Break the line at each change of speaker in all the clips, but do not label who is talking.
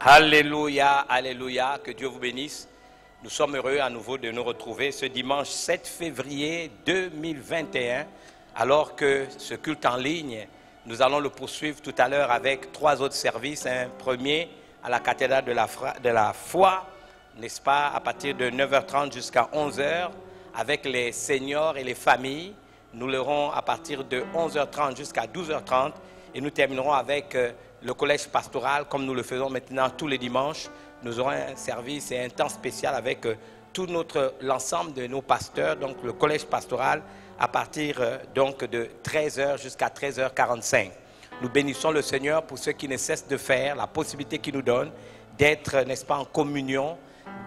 Alléluia, alléluia, que Dieu vous bénisse. Nous sommes heureux à nouveau de nous retrouver ce dimanche 7 février 2021, alors que ce culte en ligne, nous allons le poursuivre tout à l'heure avec 3 autres services. Un premier à la cathédrale de la foi, n'est-ce pas, à partir de 9h30 jusqu'à 11h, avec les seniors et les familles. Nous l'aurons à partir de 11h30 jusqu'à 12h30 et nous terminerons avec le collège pastoral, comme nous le faisons maintenant tous les dimanches. Nous aurons un service et un temps spécial avec tout l'ensemble de nos pasteurs, donc le collège pastoral, à partir donc de 13h jusqu'à 13h45. Nous bénissons le Seigneur pour ce qu'il ne cesse de faire, la possibilité qu'il nous donne d'être, n'est-ce pas, en communion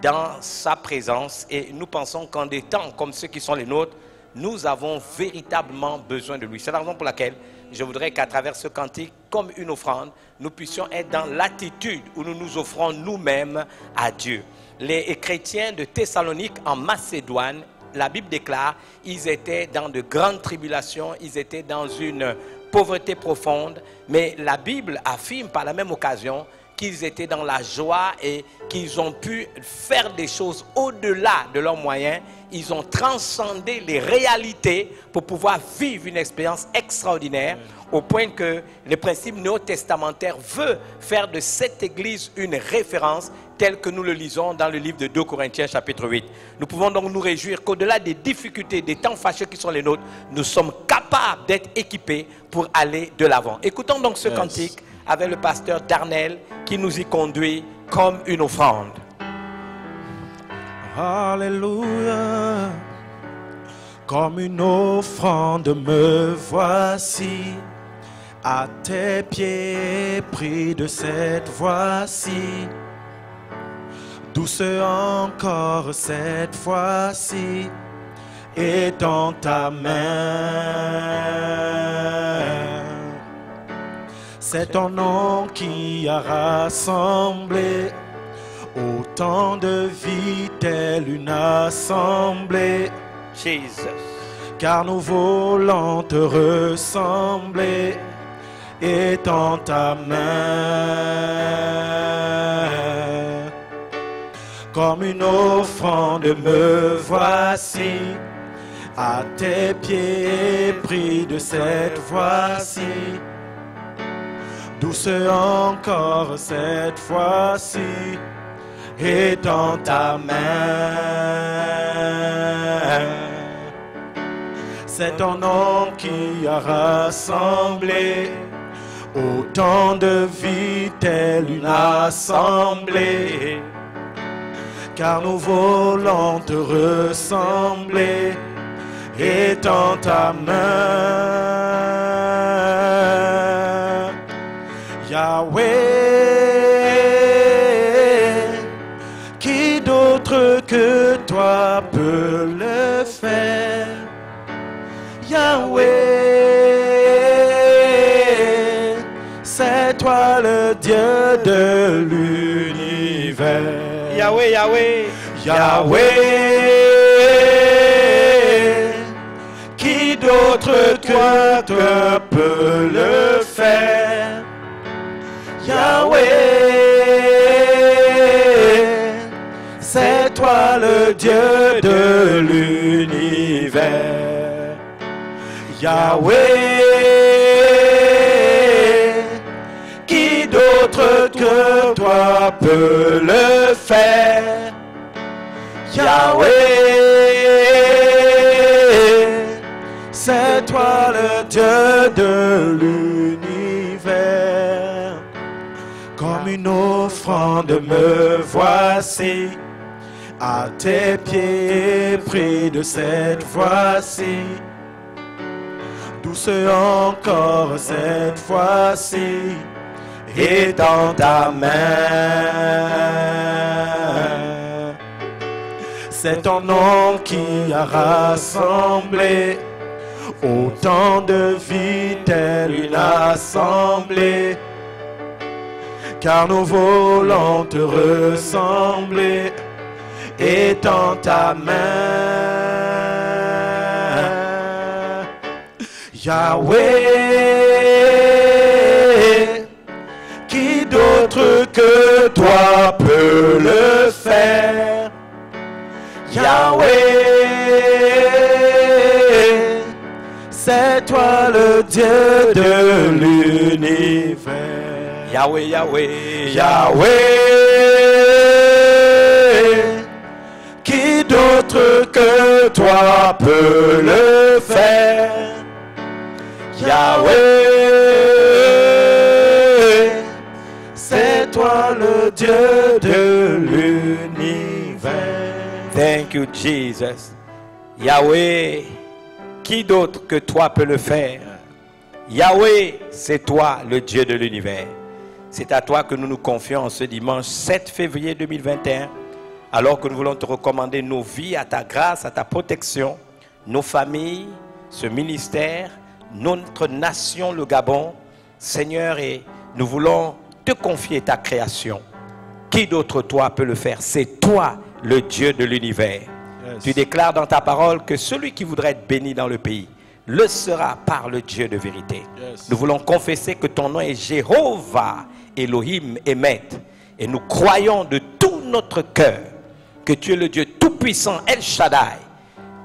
dans sa présence. Et nous pensons qu'en des temps comme ceux qui sont les nôtres, nous avons véritablement besoin de lui. C'est la raison pour laquelle je voudrais qu'à travers ce cantique, comme une offrande, nous puissions être dans l'attitude où nous nous offrons nous-mêmes à Dieu. Les chrétiens de Thessalonique en Macédoine, la Bible déclare, ils étaient dans de grandes tribulations, ils étaient dans une pauvreté profonde, mais la Bible affirme par la même occasion qu'ils étaient dans la joie et qu'ils ont pu faire des choses au-delà de leurs moyens. Ils ont transcendé les réalités pour pouvoir vivre une expérience extraordinaire, au point que le principe néo-testamentaire veut faire de cette église une référence telle que nous le lisons dans le livre de 2 Corinthiens chapitre 8. Nous pouvons donc nous réjouir qu'au-delà des difficultés, des temps fâcheux qui sont les nôtres, nous sommes capables d'être équipés pour aller de l'avant. Écoutons donc ce cantique avec le pasteur Darnell qui nous y conduit comme une offrande.
Alléluia, comme une offrande me voici, à tes pieds pris de cette voix-ci, douce encore cette fois-ci, et dans ta main. C'est ton nom qui a rassemblé autant de vie, telle une assemblée.
Jesus.
Car nous voulons te ressembler, et dans ta main, comme une offrande me voici, à tes pieds pris de cette voix-ci, douce encore cette fois-ci, et dans ta main. C'est ton nom qui a rassemblé autant de vie, telle une assemblée. Car nous voulons te ressembler, et dans ta main. Yahweh, qui d'autre que toi peut le faire? Yahweh, c'est toi le Dieu de l'univers.
Yahweh, Yahweh,
Yahweh, qui d'autre que toi peut le faire? Yahweh, c'est toi le Dieu de l'univers. Yahweh, qui d'autre que toi peut le faire? Yahweh, c'est toi le Dieu de l'univers. Comme une offrande me voici, à tes pieds pris de cette voix-ci, douce encore cette fois-ci, et dans ta main. C'est ton nom qui a rassemblé autant de vie, telle une assemblée. Car nous voulons te ressembler, et dans ta main. Yahweh, qui d'autre d'autre que toi peut le faire? Yahweh, c'est toi le Dieu de l'univers.
Yahweh, Yahweh,
Yahweh, qui d'autre que toi peut le faire? Yahweh, c'est toi le Dieu de l'univers.
Thank you, Jesus. Yahweh, qui d'autre que toi peut le faire? Yahweh, c'est toi le Dieu de l'univers. C'est à toi que nous nous confions en ce dimanche 7 février 2021, alors que nous voulons te recommander nos vies à ta grâce, à ta protection, nos familles, ce ministère, notre nation, le Gabon. Seigneur, et nous voulons te confier ta création. Qui d'autre toi peut le faire? C'est toi le Dieu de l'univers. Yes. Tu déclares dans ta parole que celui qui voudrait être béni dans le pays le sera par le Dieu de vérité. Yes. Nous voulons confesser que ton nom est Jéhovah, Elohim, Emet. Et nous croyons de tout notre cœur que tu es le Dieu tout-puissant, El Shaddai.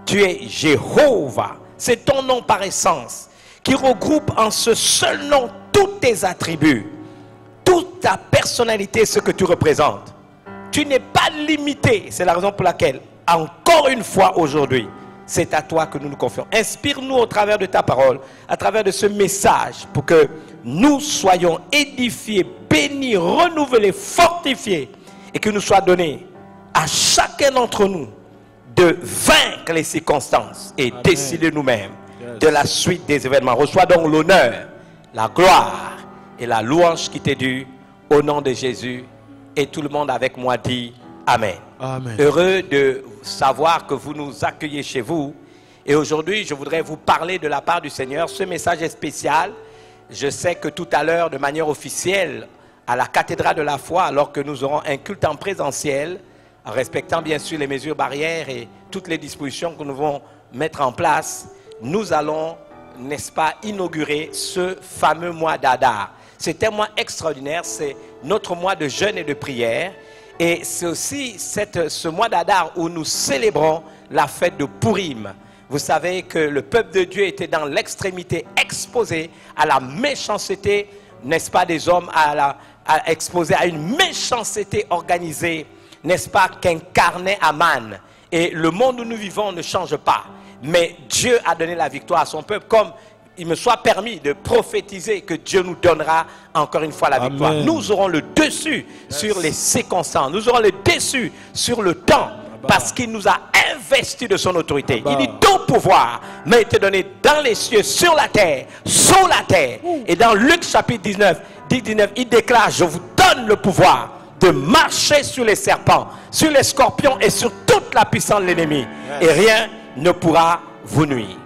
Tu es Jéhovah. C'est ton nom par essence qui regroupe en ce seul nom tous tes attributs, toute ta personnalité, ce que tu représentes. Tu n'es pas limité. C'est la raison pour laquelle, encore une fois aujourd'hui, c'est à toi que nous nous confions. Inspire-nous au travers de ta parole, à travers de ce message, pour que nous soyons édifiés, bénis, renouvelés, fortifiés, et que nous soit donné à chacun d'entre nous de vaincre les circonstances et décider nous-mêmes de la suite des événements. Reçois donc l'honneur, la gloire et la louange qui t'est due au nom de Jésus. Et tout le monde avec moi dit Amen. Amen. Heureux de savoir que vous nous accueillez chez vous. Et aujourd'hui, je voudrais vous parler de la part du Seigneur. Ce message est spécial. Je sais que tout à l'heure, de manière officielle, à la cathédrale de la foi, alors que nous aurons un culte en présentiel, en respectant bien sûr les mesures barrières et toutes les dispositions que nous devons mettre en place, nous allons, n'est-ce pas, inaugurer ce fameux mois d'Adar. C'est un mois extraordinaire, c'est notre mois de jeûne et de prière. Et c'est aussi ce mois d'Adar où nous célébrons la fête de Purim. Vous savez que le peuple de Dieu était dans l'extrémité, exposé à la méchanceté, n'est-ce pas, des hommes, exposé à une méchanceté organisée, n'est-ce pas, qu'incarnait Aman. Et le monde où nous vivons ne change pas. Mais Dieu a donné la victoire à son peuple, comme il me soit permis de prophétiser que Dieu nous donnera encore une fois la victoire. Amen. Nous aurons le dessus sur les circonstances. Nous aurons le dessus sur le temps. Parce qu'il nous a investi de son autorité. Il dit ton pouvoir m'a été donné dans les cieux, sur la terre, sous la terre. Et dans Luc chapitre 19, il déclare, je vous donne le pouvoir de marcher sur les serpents, sur les scorpions et sur toute la puissance de l'ennemi. Et rien ne pourra vous nuire.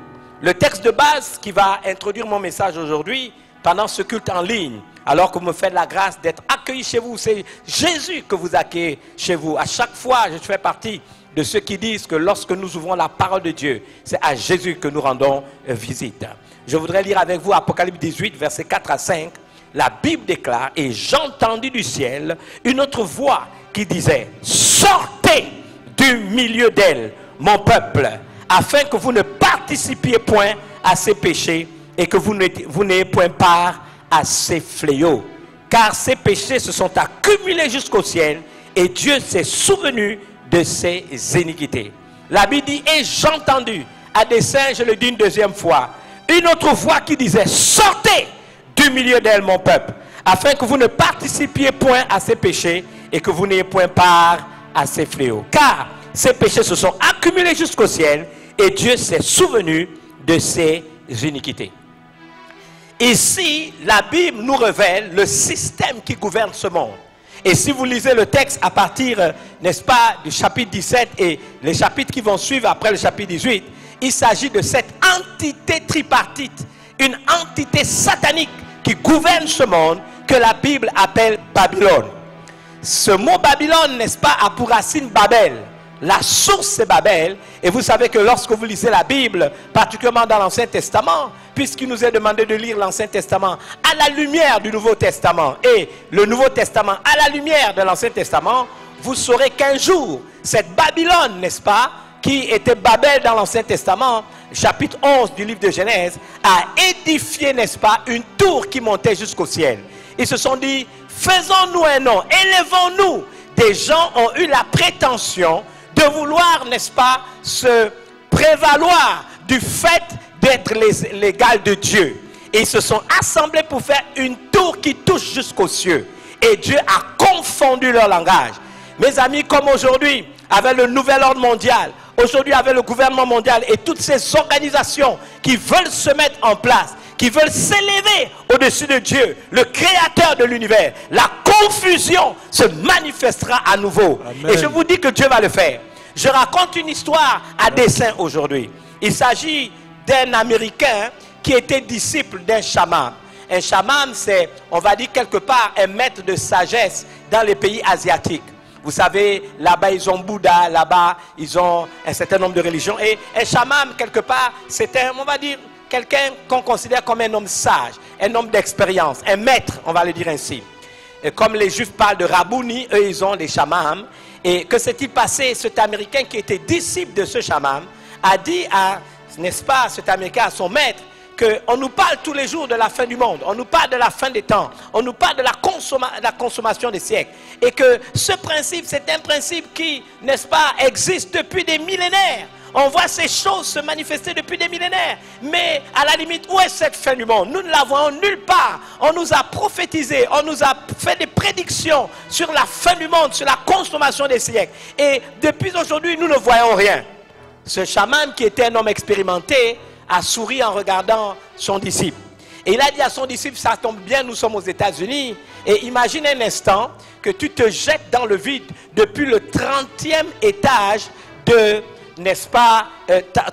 Le texte de base qui va introduire mon message aujourd'hui, pendant ce culte en ligne, alors que vous me faites la grâce d'être accueillis chez vous, c'est Jésus que vous accueillez chez vous. À chaque fois, je fais partie de ceux qui disent que lorsque nous ouvrons la parole de Dieu, c'est à Jésus que nous rendons visite. Je voudrais lire avec vous Apocalypse 18, versets 4 à 5. La Bible déclare, et j'entendis du ciel une autre voix qui disait, sortez du milieu d'elle, mon peuple, afin que vous ne participiez point à ses péchés et que vous n'ayez point part à ses fléaux. Car ces péchés se sont accumulés jusqu'au ciel et Dieu s'est souvenu de ses iniquités. La Bible dit, et j'ai entendu, à dessein, je le dis une deuxième fois, une autre voix qui disait, sortez du milieu d'elle, mon peuple, afin que vous ne participiez point à ses péchés et que vous n'ayez point part à ses fléaux. Car ces péchés se sont accumulés jusqu'au ciel et Dieu s'est souvenu de ses iniquités. Ici, la Bible nous révèle le système qui gouverne ce monde. Et si vous lisez le texte à partir, n'est-ce pas, du chapitre 17 et les chapitres qui vont suivre après le chapitre 18, il s'agit de cette entité tripartite, une entité satanique qui gouverne ce monde que la Bible appelle Babylone. Ce mot Babylone, n'est-ce pas, a pour racine Babel. La source, c'est Babel. Et vous savez que lorsque vous lisez la Bible, particulièrement dans l'Ancien Testament, puisqu'il nous est demandé de lire l'Ancien Testament à la lumière du Nouveau Testament et le Nouveau Testament à la lumière de l'Ancien Testament, vous saurez qu'un jour, cette Babylone, n'est-ce pas, qui était Babel dans l'Ancien Testament, chapitre 11 du livre de Genèse, a édifié, n'est-ce pas, une tour qui montait jusqu'au ciel. Ils se sont dit, faisons-nous un nom, élevons-nous. Des gens ont eu la prétention de vouloir, n'est-ce pas, se prévaloir du fait d'être l'égal de Dieu. Et ils se sont assemblés pour faire une tour qui touche jusqu'aux cieux. Et Dieu a confondu leur langage. Mes amis, comme aujourd'hui, avec le nouvel ordre mondial, aujourd'hui avec le gouvernement mondial et toutes ces organisations qui veulent se mettre en place, qui veulent s'élever au-dessus de Dieu, le créateur de l'univers, la confusion se manifestera à nouveau. Amen. Et je vous dis que Dieu va le faire. Je raconte une histoire à dessein aujourd'hui. Il s'agit d'un Américain qui était disciple d'un chaman. Un chaman, c'est, on va dire quelque part, un maître de sagesse dans les pays asiatiques. Vous savez, là-bas, ils ont Bouddha, là-bas, ils ont un certain nombre de religions. Et un chaman, quelque part, c'est un, on va dire, quelqu'un qu'on considère comme un homme sage, un homme d'expérience, un maître, on va le dire ainsi. Et comme les Juifs parlent de Rabouni, eux, ils ont des chamans. Et que s'est-il passé? Cet Américain qui était disciple de ce chaman a dit à, n'est-ce pas, cet Américain à son maître, qu'on nous parle tous les jours de la fin du monde, on nous parle de la fin des temps, on nous parle de la consommation des siècles. Et que ce principe, c'est un principe qui, n'est-ce pas, existe depuis des millénaires. On voit ces choses se manifester depuis des millénaires. Mais à la limite, où est cette fin du monde? Nous ne la voyons nulle part. On nous a prophétisé, on nous a fait des prédictions sur la fin du monde, sur la consommation des siècles. Et depuis aujourd'hui, nous ne voyons rien. Ce chaman qui était un homme expérimenté a souri en regardant son disciple. Et il a dit à son disciple, ça tombe bien, nous sommes aux États-Unis. Et imagine un instant que tu te jettes dans le vide depuis le 30e étage de, n'est-ce pas,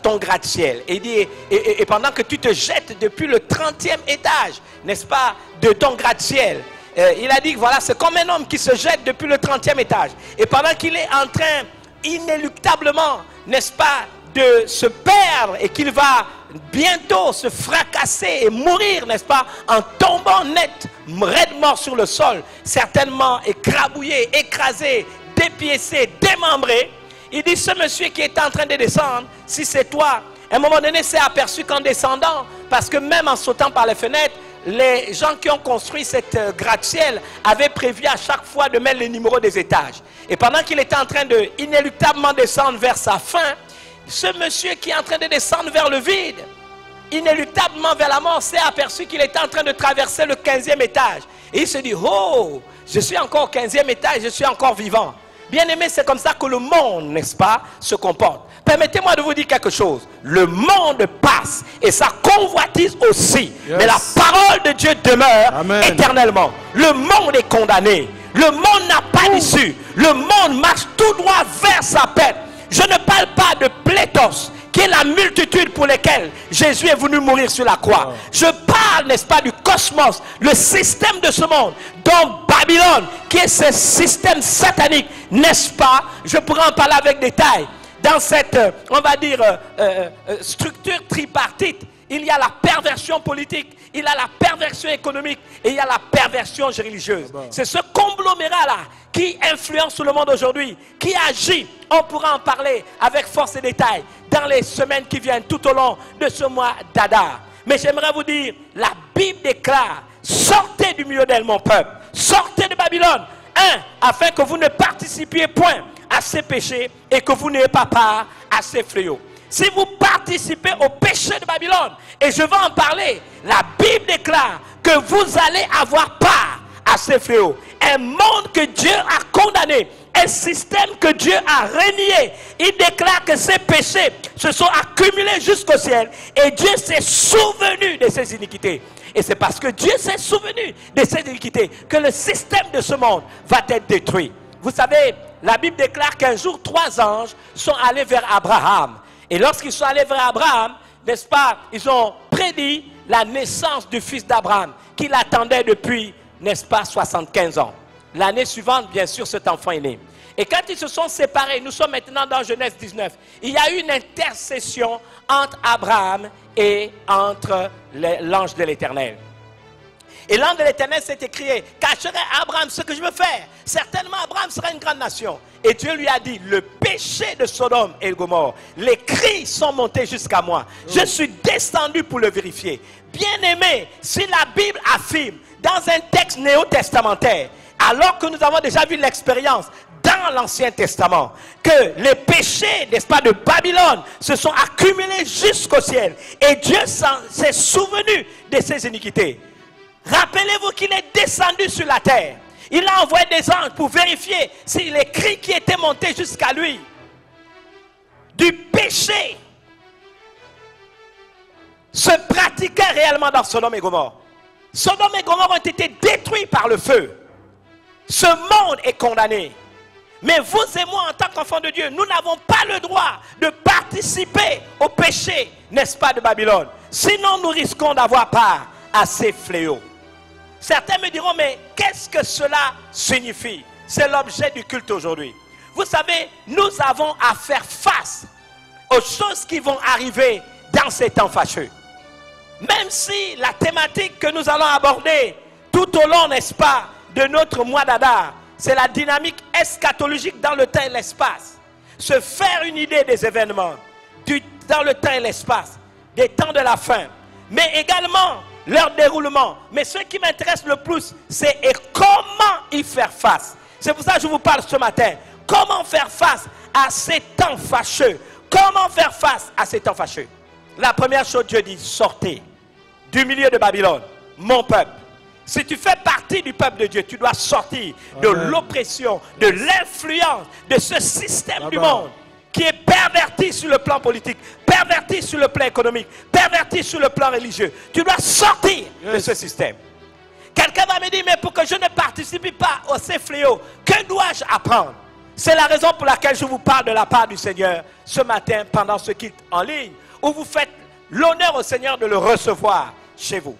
ton gratte-ciel. Et, il dit, et pendant que tu te jettes depuis le 30e étage, n'est-ce pas, de ton gratte-ciel, il a dit, voilà, c'est comme un homme qui se jette depuis le 30e étage. Et pendant qu'il est en train, inéluctablement, n'est-ce pas, de se perdre et qu'il va bientôt se fracasser et mourir, n'est-ce pas, en tombant net, raide mort sur le sol, certainement écrabouillé, écrasé, dépiécé, démembré. Il dit, ce monsieur qui est en train de descendre, si c'est toi, à un moment donné, s'est aperçu qu'en descendant, parce que même en sautant par les fenêtres, les gens qui ont construit cette gratte-ciel avaient prévu à chaque fois de mettre les numéros des étages. Et pendant qu'il était en train de inéluctablement descendre vers sa fin, ce monsieur qui est en train de descendre vers le vide, inéluctablement vers la mort, s'est aperçu qu'il était en train de traverser le 15e étage. Et il se dit, oh, je suis encore au 15e étage, je suis encore vivant. Bien aimé, c'est comme ça que le monde, n'est-ce pas, se comporte. Permettez-moi de vous dire quelque chose. Le monde passe et sa convoitise aussi. Yes. Mais la parole de Dieu demeure Amen. Éternellement. Le monde est condamné. Le monde n'a pas d'issue. Le monde marche tout droit vers sa perte. Je ne parle pas de pléthos, qui est la multitude pour lesquelles Jésus est venu mourir sur la croix. Je parle, n'est-ce pas, du cosmos, le système de ce monde, dont Babylone, qui est ce système satanique, n'est-ce pas? Je pourrais en parler avec détail. Dans cette, on va dire, structure tripartite, il y a la perversion politique, il y a la perversion économique et il y a la perversion religieuse. C'est ce conglomérat-là qui influence le monde aujourd'hui, qui agit. On pourra en parler avec force et détail dans les semaines qui viennent tout au long de ce mois d'Adar. Mais j'aimerais vous dire, la Bible déclare, sortez du milieu d'elle, mon peuple, sortez de Babylone, afin que vous ne participiez point à ces péchés et que vous n'ayez pas part à ces fléaux. Si vous participez au péché de Babylone, et je vais en parler, la Bible déclare que vous allez avoir part à ces fléaux. Un monde que Dieu a condamné, un système que Dieu a renié. Il déclare que ces péchés se sont accumulés jusqu'au ciel et Dieu s'est souvenu de ces iniquités. Et c'est parce que Dieu s'est souvenu de ces iniquités que le système de ce monde va être détruit. Vous savez, la Bible déclare qu'un jour, 3 anges sont allés vers Abraham. Et lorsqu'ils sont allés vers Abraham, n'est-ce pas, ils ont prédit la naissance du fils d'Abraham, qu'il attendait depuis, n'est-ce pas, 75 ans. L'année suivante, bien sûr, cet enfant est né. Et quand ils se sont séparés, nous sommes maintenant dans Genèse 19, il y a eu une intercession entre Abraham et entre l'ange de l'Éternel. Et l'ange de l'Éternel s'est écrié, cacherai à Abraham ce que je veux faire. Certainement Abraham sera une grande nation. Et Dieu lui a dit, le péché de Sodome et Gomorrhe, les cris sont montés jusqu'à moi. Je suis descendu pour le vérifier. Bien-aimé, si la Bible affirme dans un texte néo-testamentaire, alors que nous avons déjà vu l'expérience dans l'Ancien Testament, que les péchés, n'est-ce pas, de Babylone se sont accumulés jusqu'au ciel. Et Dieu s'est souvenu de ses iniquités. Rappelez-vous qu'il est descendu sur la terre. Il a envoyé des anges pour vérifier si les cris qui étaient montés jusqu'à lui du péché se pratiquaient réellement dans Sodome et Gomorrhe. Sodome et Gomorrhe ont été détruits par le feu. Ce monde est condamné. Mais vous et moi, en tant qu'enfants de Dieu, nous n'avons pas le droit de participer au péché, n'est-ce pas, de Babylone. Sinon, nous risquons d'avoir part à ces fléaux. Certains me diront, mais qu'est-ce que cela signifie? C'est l'objet du culte aujourd'hui. Vous savez, nous avons à faire face aux choses qui vont arriver dans ces temps fâcheux. Même si la thématique que nous allons aborder tout au long, n'est-ce pas, de notre mois d'Adar, c'est la dynamique eschatologique dans le temps et l'espace. Se faire une idée des événements dans le temps et l'espace, des temps de la fin, mais également leur déroulement. Mais ce qui m'intéresse le plus, c'est comment y faire face. C'est pour ça que je vous parle ce matin. Comment faire face à ces temps fâcheux? Comment faire face à ces temps fâcheux? La première chose, Dieu dit, sortez du milieu de Babylone, mon peuple. Si tu fais partie du peuple de Dieu, tu dois sortir de l'oppression, de l'influence de ce système du monde qui est perverti sur le plan politique, perverti sur le plan économique, perverti sur le plan religieux. Tu dois sortir de ce système. Quelqu'un va me dire, mais pour que je ne participe pas à ces fléaux, que dois-je apprendre? C'est la raison pour laquelle je vous parle de la part du Seigneur ce matin pendant ce culte en ligne, où vous faites l'honneur au Seigneur de le recevoir chez vous.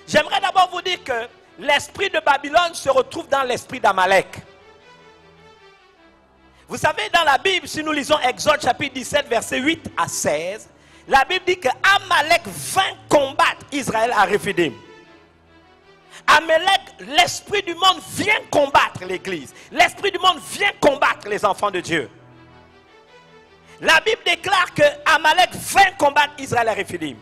J'aimerais d'abord vous dire que l'esprit de Babylone se retrouve dans l'esprit d'Amalek. Vous savez, dans la Bible, si nous lisons Exode chapitre 17, versets 8 à 16, la Bible dit que Amalek vint combattre Israël à Rephidim. Amalek, l'esprit du monde vient combattre l'église. L'esprit du monde vient combattre les enfants de Dieu. La Bible déclare que Amalek vint combattre Israël à Rephidim.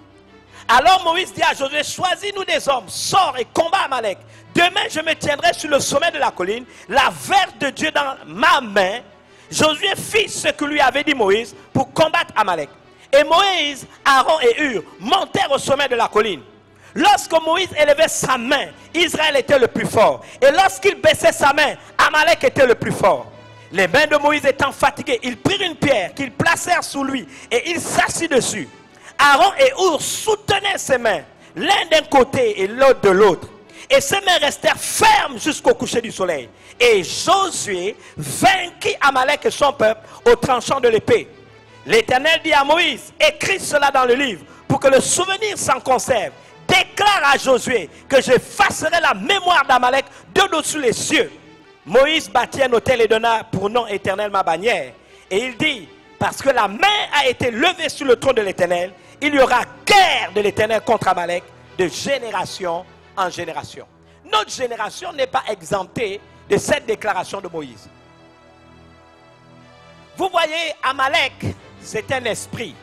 Alors Moïse dit à Josué, choisis-nous des hommes, sors et combat Amalek. Demain, je me tiendrai sur le sommet de la colline, la verge de Dieu dans ma main. Josué fit ce que lui avait dit Moïse pour combattre Amalek. Et Moïse, Aaron et Hur montèrent au sommet de la colline. Lorsque Moïse élevait sa main, Israël était le plus fort. Et lorsqu'il baissait sa main, Amalek était le plus fort. Les mains de Moïse étant fatiguées, ils prirent une pierre qu'ils placèrent sous lui et il s'assit dessus. Aaron et Hur soutenaient ses mains, l'un d'un côté et l'autre de l'autre. Et ses mains restèrent fermes jusqu'au coucher du soleil. Et Josué vainquit Amalek et son peuple au tranchant de l'épée. L'Éternel dit à Moïse, écris cela dans le livre pour que le souvenir s'en conserve. Déclare à Josué que j'effacerai la mémoire d'Amalek de dessus les cieux. Moïse bâtit un autel et donna pour nom éternel ma bannière. Et il dit, parce que la main a été levée sur le trône de l'Éternel, il y aura guerre de l'Éternel contre Amalek de génération en génération. Notre génération n'est pas exemptée de cette déclaration de Moïse. Vous voyez, Amalek, c'est un esprit.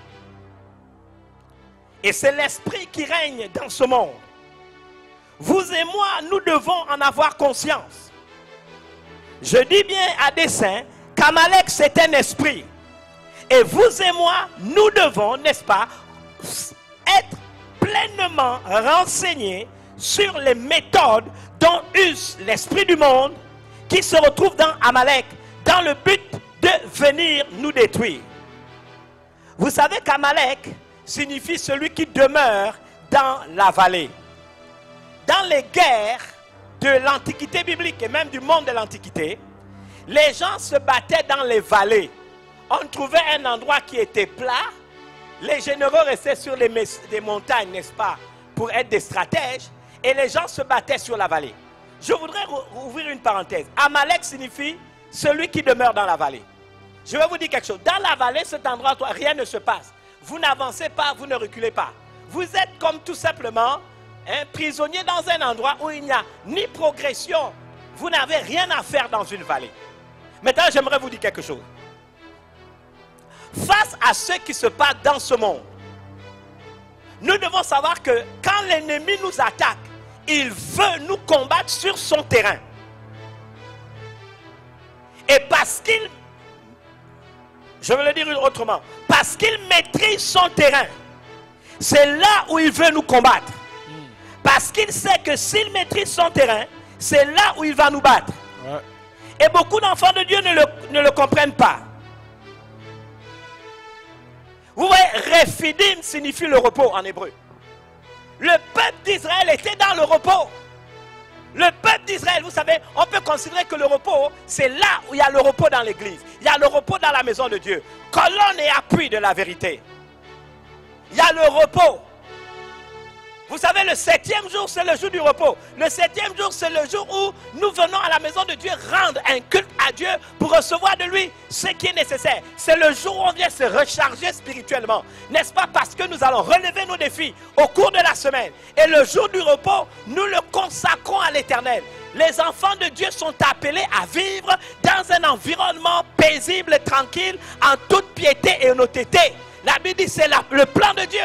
Et c'est l'esprit qui règne dans ce monde. Vous et moi, nous devons en avoir conscience. Je dis bien à dessein qu'Amalek, c'est un esprit. Et vous et moi, nous devons, n'est-ce pas, être pleinement renseignés sur les méthodes dont use l'esprit du monde qui se retrouve dans Amalek, dans le but de venir nous détruire. Vous savez qu'Amalek signifie celui qui demeure dans la vallée. Dans les guerres de l'Antiquité biblique et même du monde de l'Antiquité, les gens se battaient dans les vallées. On trouvait un endroit qui était plat. Les généraux restaient sur des montagnes, n'est-ce pas, pour être des stratèges. Et les gens se battaient sur la vallée. Je voudrais ouvrir une parenthèse. Amalek signifie
celui qui demeure dans la vallée. Je vais vous dire quelque chose. Dans la vallée, cet endroit, rien ne se passe. Vous n'avancez pas, vous ne reculez pas. Vous êtes comme tout simplement un prisonnier dans un endroit où il n'y a ni progression. Vous n'avez rien à faire dans une vallée. Maintenant, j'aimerais vous dire quelque chose. Face à ce qui se passe dans ce monde, nous devons savoir que quand l'ennemi nous attaque, il veut nous combattre sur son terrain. Et parce qu'il, je vais le dire autrement, parce qu'il maîtrise son terrain, c'est là où il veut nous combattre. Parce qu'il sait que s'il maîtrise son terrain, c'est là où il va nous battre. Ouais. Et beaucoup d'enfants de Dieu ne le comprennent pas. Vous voyez, Rephidim signifie le repos en hébreu. Le peuple d'Israël était dans le repos. Le peuple d'Israël, vous savez, on peut considérer que le repos, c'est là où il y a le repos dans l'église. Il y a le repos dans la maison de Dieu. Colonne et appui de la vérité. Il y a le repos. Vous savez, le 7e jour, c'est le jour du repos. Le 7e jour, c'est le jour où nous venons à la maison de Dieu rendre un culte à Dieu pour recevoir de lui ce qui est nécessaire. C'est le jour où on vient se recharger spirituellement. N'est-ce pas? Parce que nous allons relever nos défis au cours de la semaine. Et le jour du repos, nous le consacrons à l'Éternel. Les enfants de Dieu sont appelés à vivre dans un environnement paisible et tranquille, en toute piété et honnêteté. La Bible dit que c'est le plan de Dieu.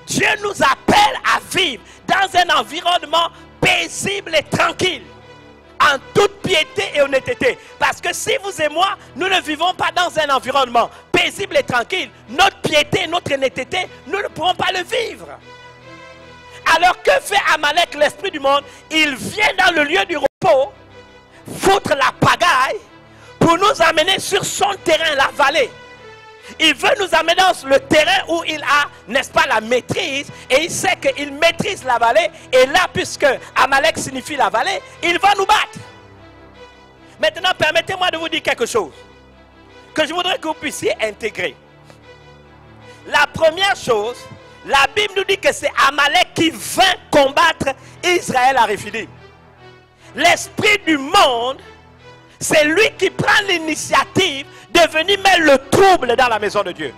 Dieu nous appelle à vivre dans un environnement paisible et tranquille, en toute piété et honnêteté. Parce que si vous et moi, nous ne vivons pas dans un environnement paisible et tranquille, notre piété et notre honnêteté, nous ne pourrons pas le vivre. Alors que fait Amalek, l'esprit du monde? Il vient dans le lieu du repos, foutre la pagaille, pour nous amener sur son terrain, la vallée. Il veut nous amener dans le terrain où il a, n'est-ce pas, la maîtrise. Et il sait qu'il maîtrise la vallée. Et là, puisque Amalek signifie la vallée, il va nous battre. Maintenant, permettez-moi de vous dire quelque chose que je voudrais que vous puissiez intégrer. La première chose, la Bible nous dit que c'est Amalek qui vint combattre Israël à Rephidim. L'esprit du monde, c'est lui qui prend l'initiative de venir mettre le trouble dans la maison de Dieu.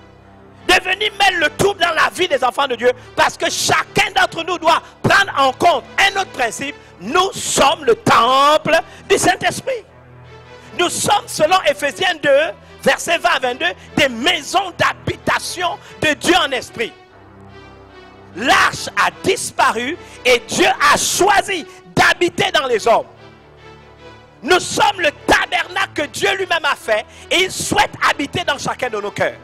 De venir mettre le trouble dans la vie des enfants de Dieu. Parce que chacun d'entre nous doit prendre en compte un autre principe. Nous sommes le temple du Saint-Esprit. Nous sommes, selon Ephésiens 2, verset 20 à 22, des maisons d'habitation de Dieu en esprit. L'arche a disparu et Dieu a choisi d'habiter dans les hommes. Nous sommes le tabernacle que Dieu lui-même a fait et il souhaite habiter dans chacun de nos cœurs.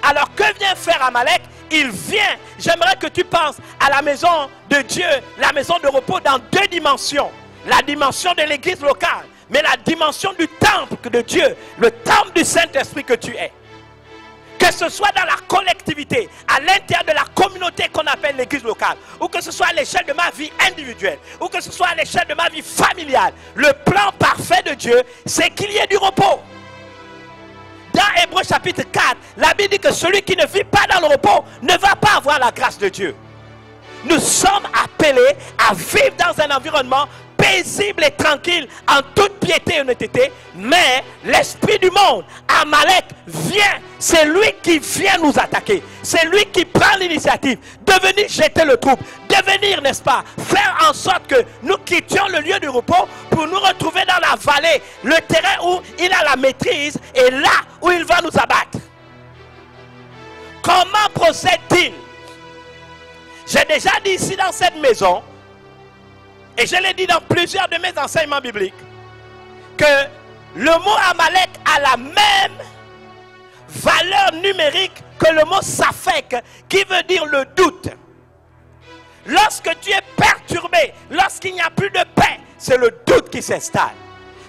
Alors que vient faire Amalek? Il vient, j'aimerais que tu penses à la maison de Dieu, la maison de repos dans deux dimensions. La dimension de l'église locale, mais la dimension du temple de Dieu, le temple du Saint-Esprit que tu es. Que ce soit dans la collectivité, à l'intérieur de la communauté qu'on appelle l'église locale, ou que ce soit à l'échelle de ma vie individuelle, ou que ce soit à l'échelle de ma vie familiale, le plan parfait de Dieu, c'est qu'il y ait du repos. Dans Hébreux chapitre 4, la Bible dit que celui qui ne vit pas dans le repos ne va pas avoir la grâce de Dieu. Nous sommes appelés à vivre dans un environnement paisible et tranquille, en toute piété et honnêteté, mais l'esprit du monde, Amalek, vient, c'est lui qui vient nous attaquer, c'est lui qui prend l'initiative de venir jeter le trouble, de venir, n'est-ce pas, faire en sorte que nous quittions le lieu du repos pour nous retrouver dans la vallée, le terrain où il a la maîtrise et là où il va nous abattre. Comment procède-t-il? J'ai déjà dit ici dans cette maison, et je l'ai dit dans plusieurs de mes enseignements bibliques, que le mot Amalek a la même valeur numérique que le mot Safek, qui veut dire le doute. Lorsque tu es perturbé, lorsqu'il n'y a plus de paix, c'est le doute qui s'installe.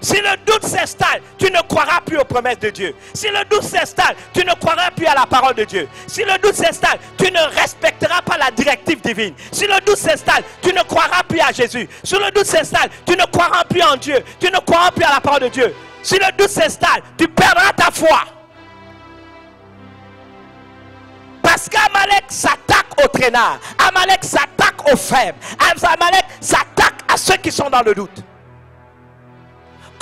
Si le doute s'installe, tu ne croiras plus aux promesses de Dieu. Si le doute s'installe, tu ne croiras plus à la parole de Dieu. Si le doute s'installe, tu ne respecteras pas la directive divine. Si le doute s'installe, tu ne croiras plus à Jésus. Si le doute s'installe, tu ne croiras plus en Dieu. Tu ne croiras plus à la parole de Dieu. Si le doute s'installe, tu perdras ta foi. Parce qu'Amalek s'attaque aux traînards. Amalek s'attaque aux faibles. Amalek s'attaque à ceux qui sont dans le doute.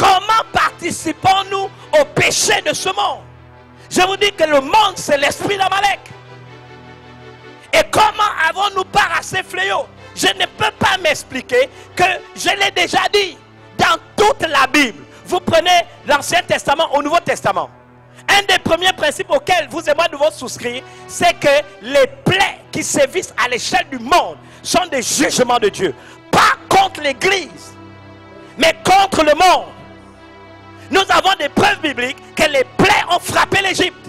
Comment participons-nous au péché de ce monde? Je vous dis que le monde, c'est l'esprit d'Amalek. Et comment avons-nous part à ces fléaux? Je ne peux pas m'expliquer que je l'ai déjà dit. Dans toute la Bible, vous prenez l'Ancien Testament au Nouveau Testament. Un des premiers principes auxquels vous et moi devons souscrire, c'est que les plaies qui sévissent à l'échelle du monde sont des jugements de Dieu. Pas contre l'Église, mais contre le monde. Nous avons des preuves bibliques que les plaies ont frappé l'Égypte.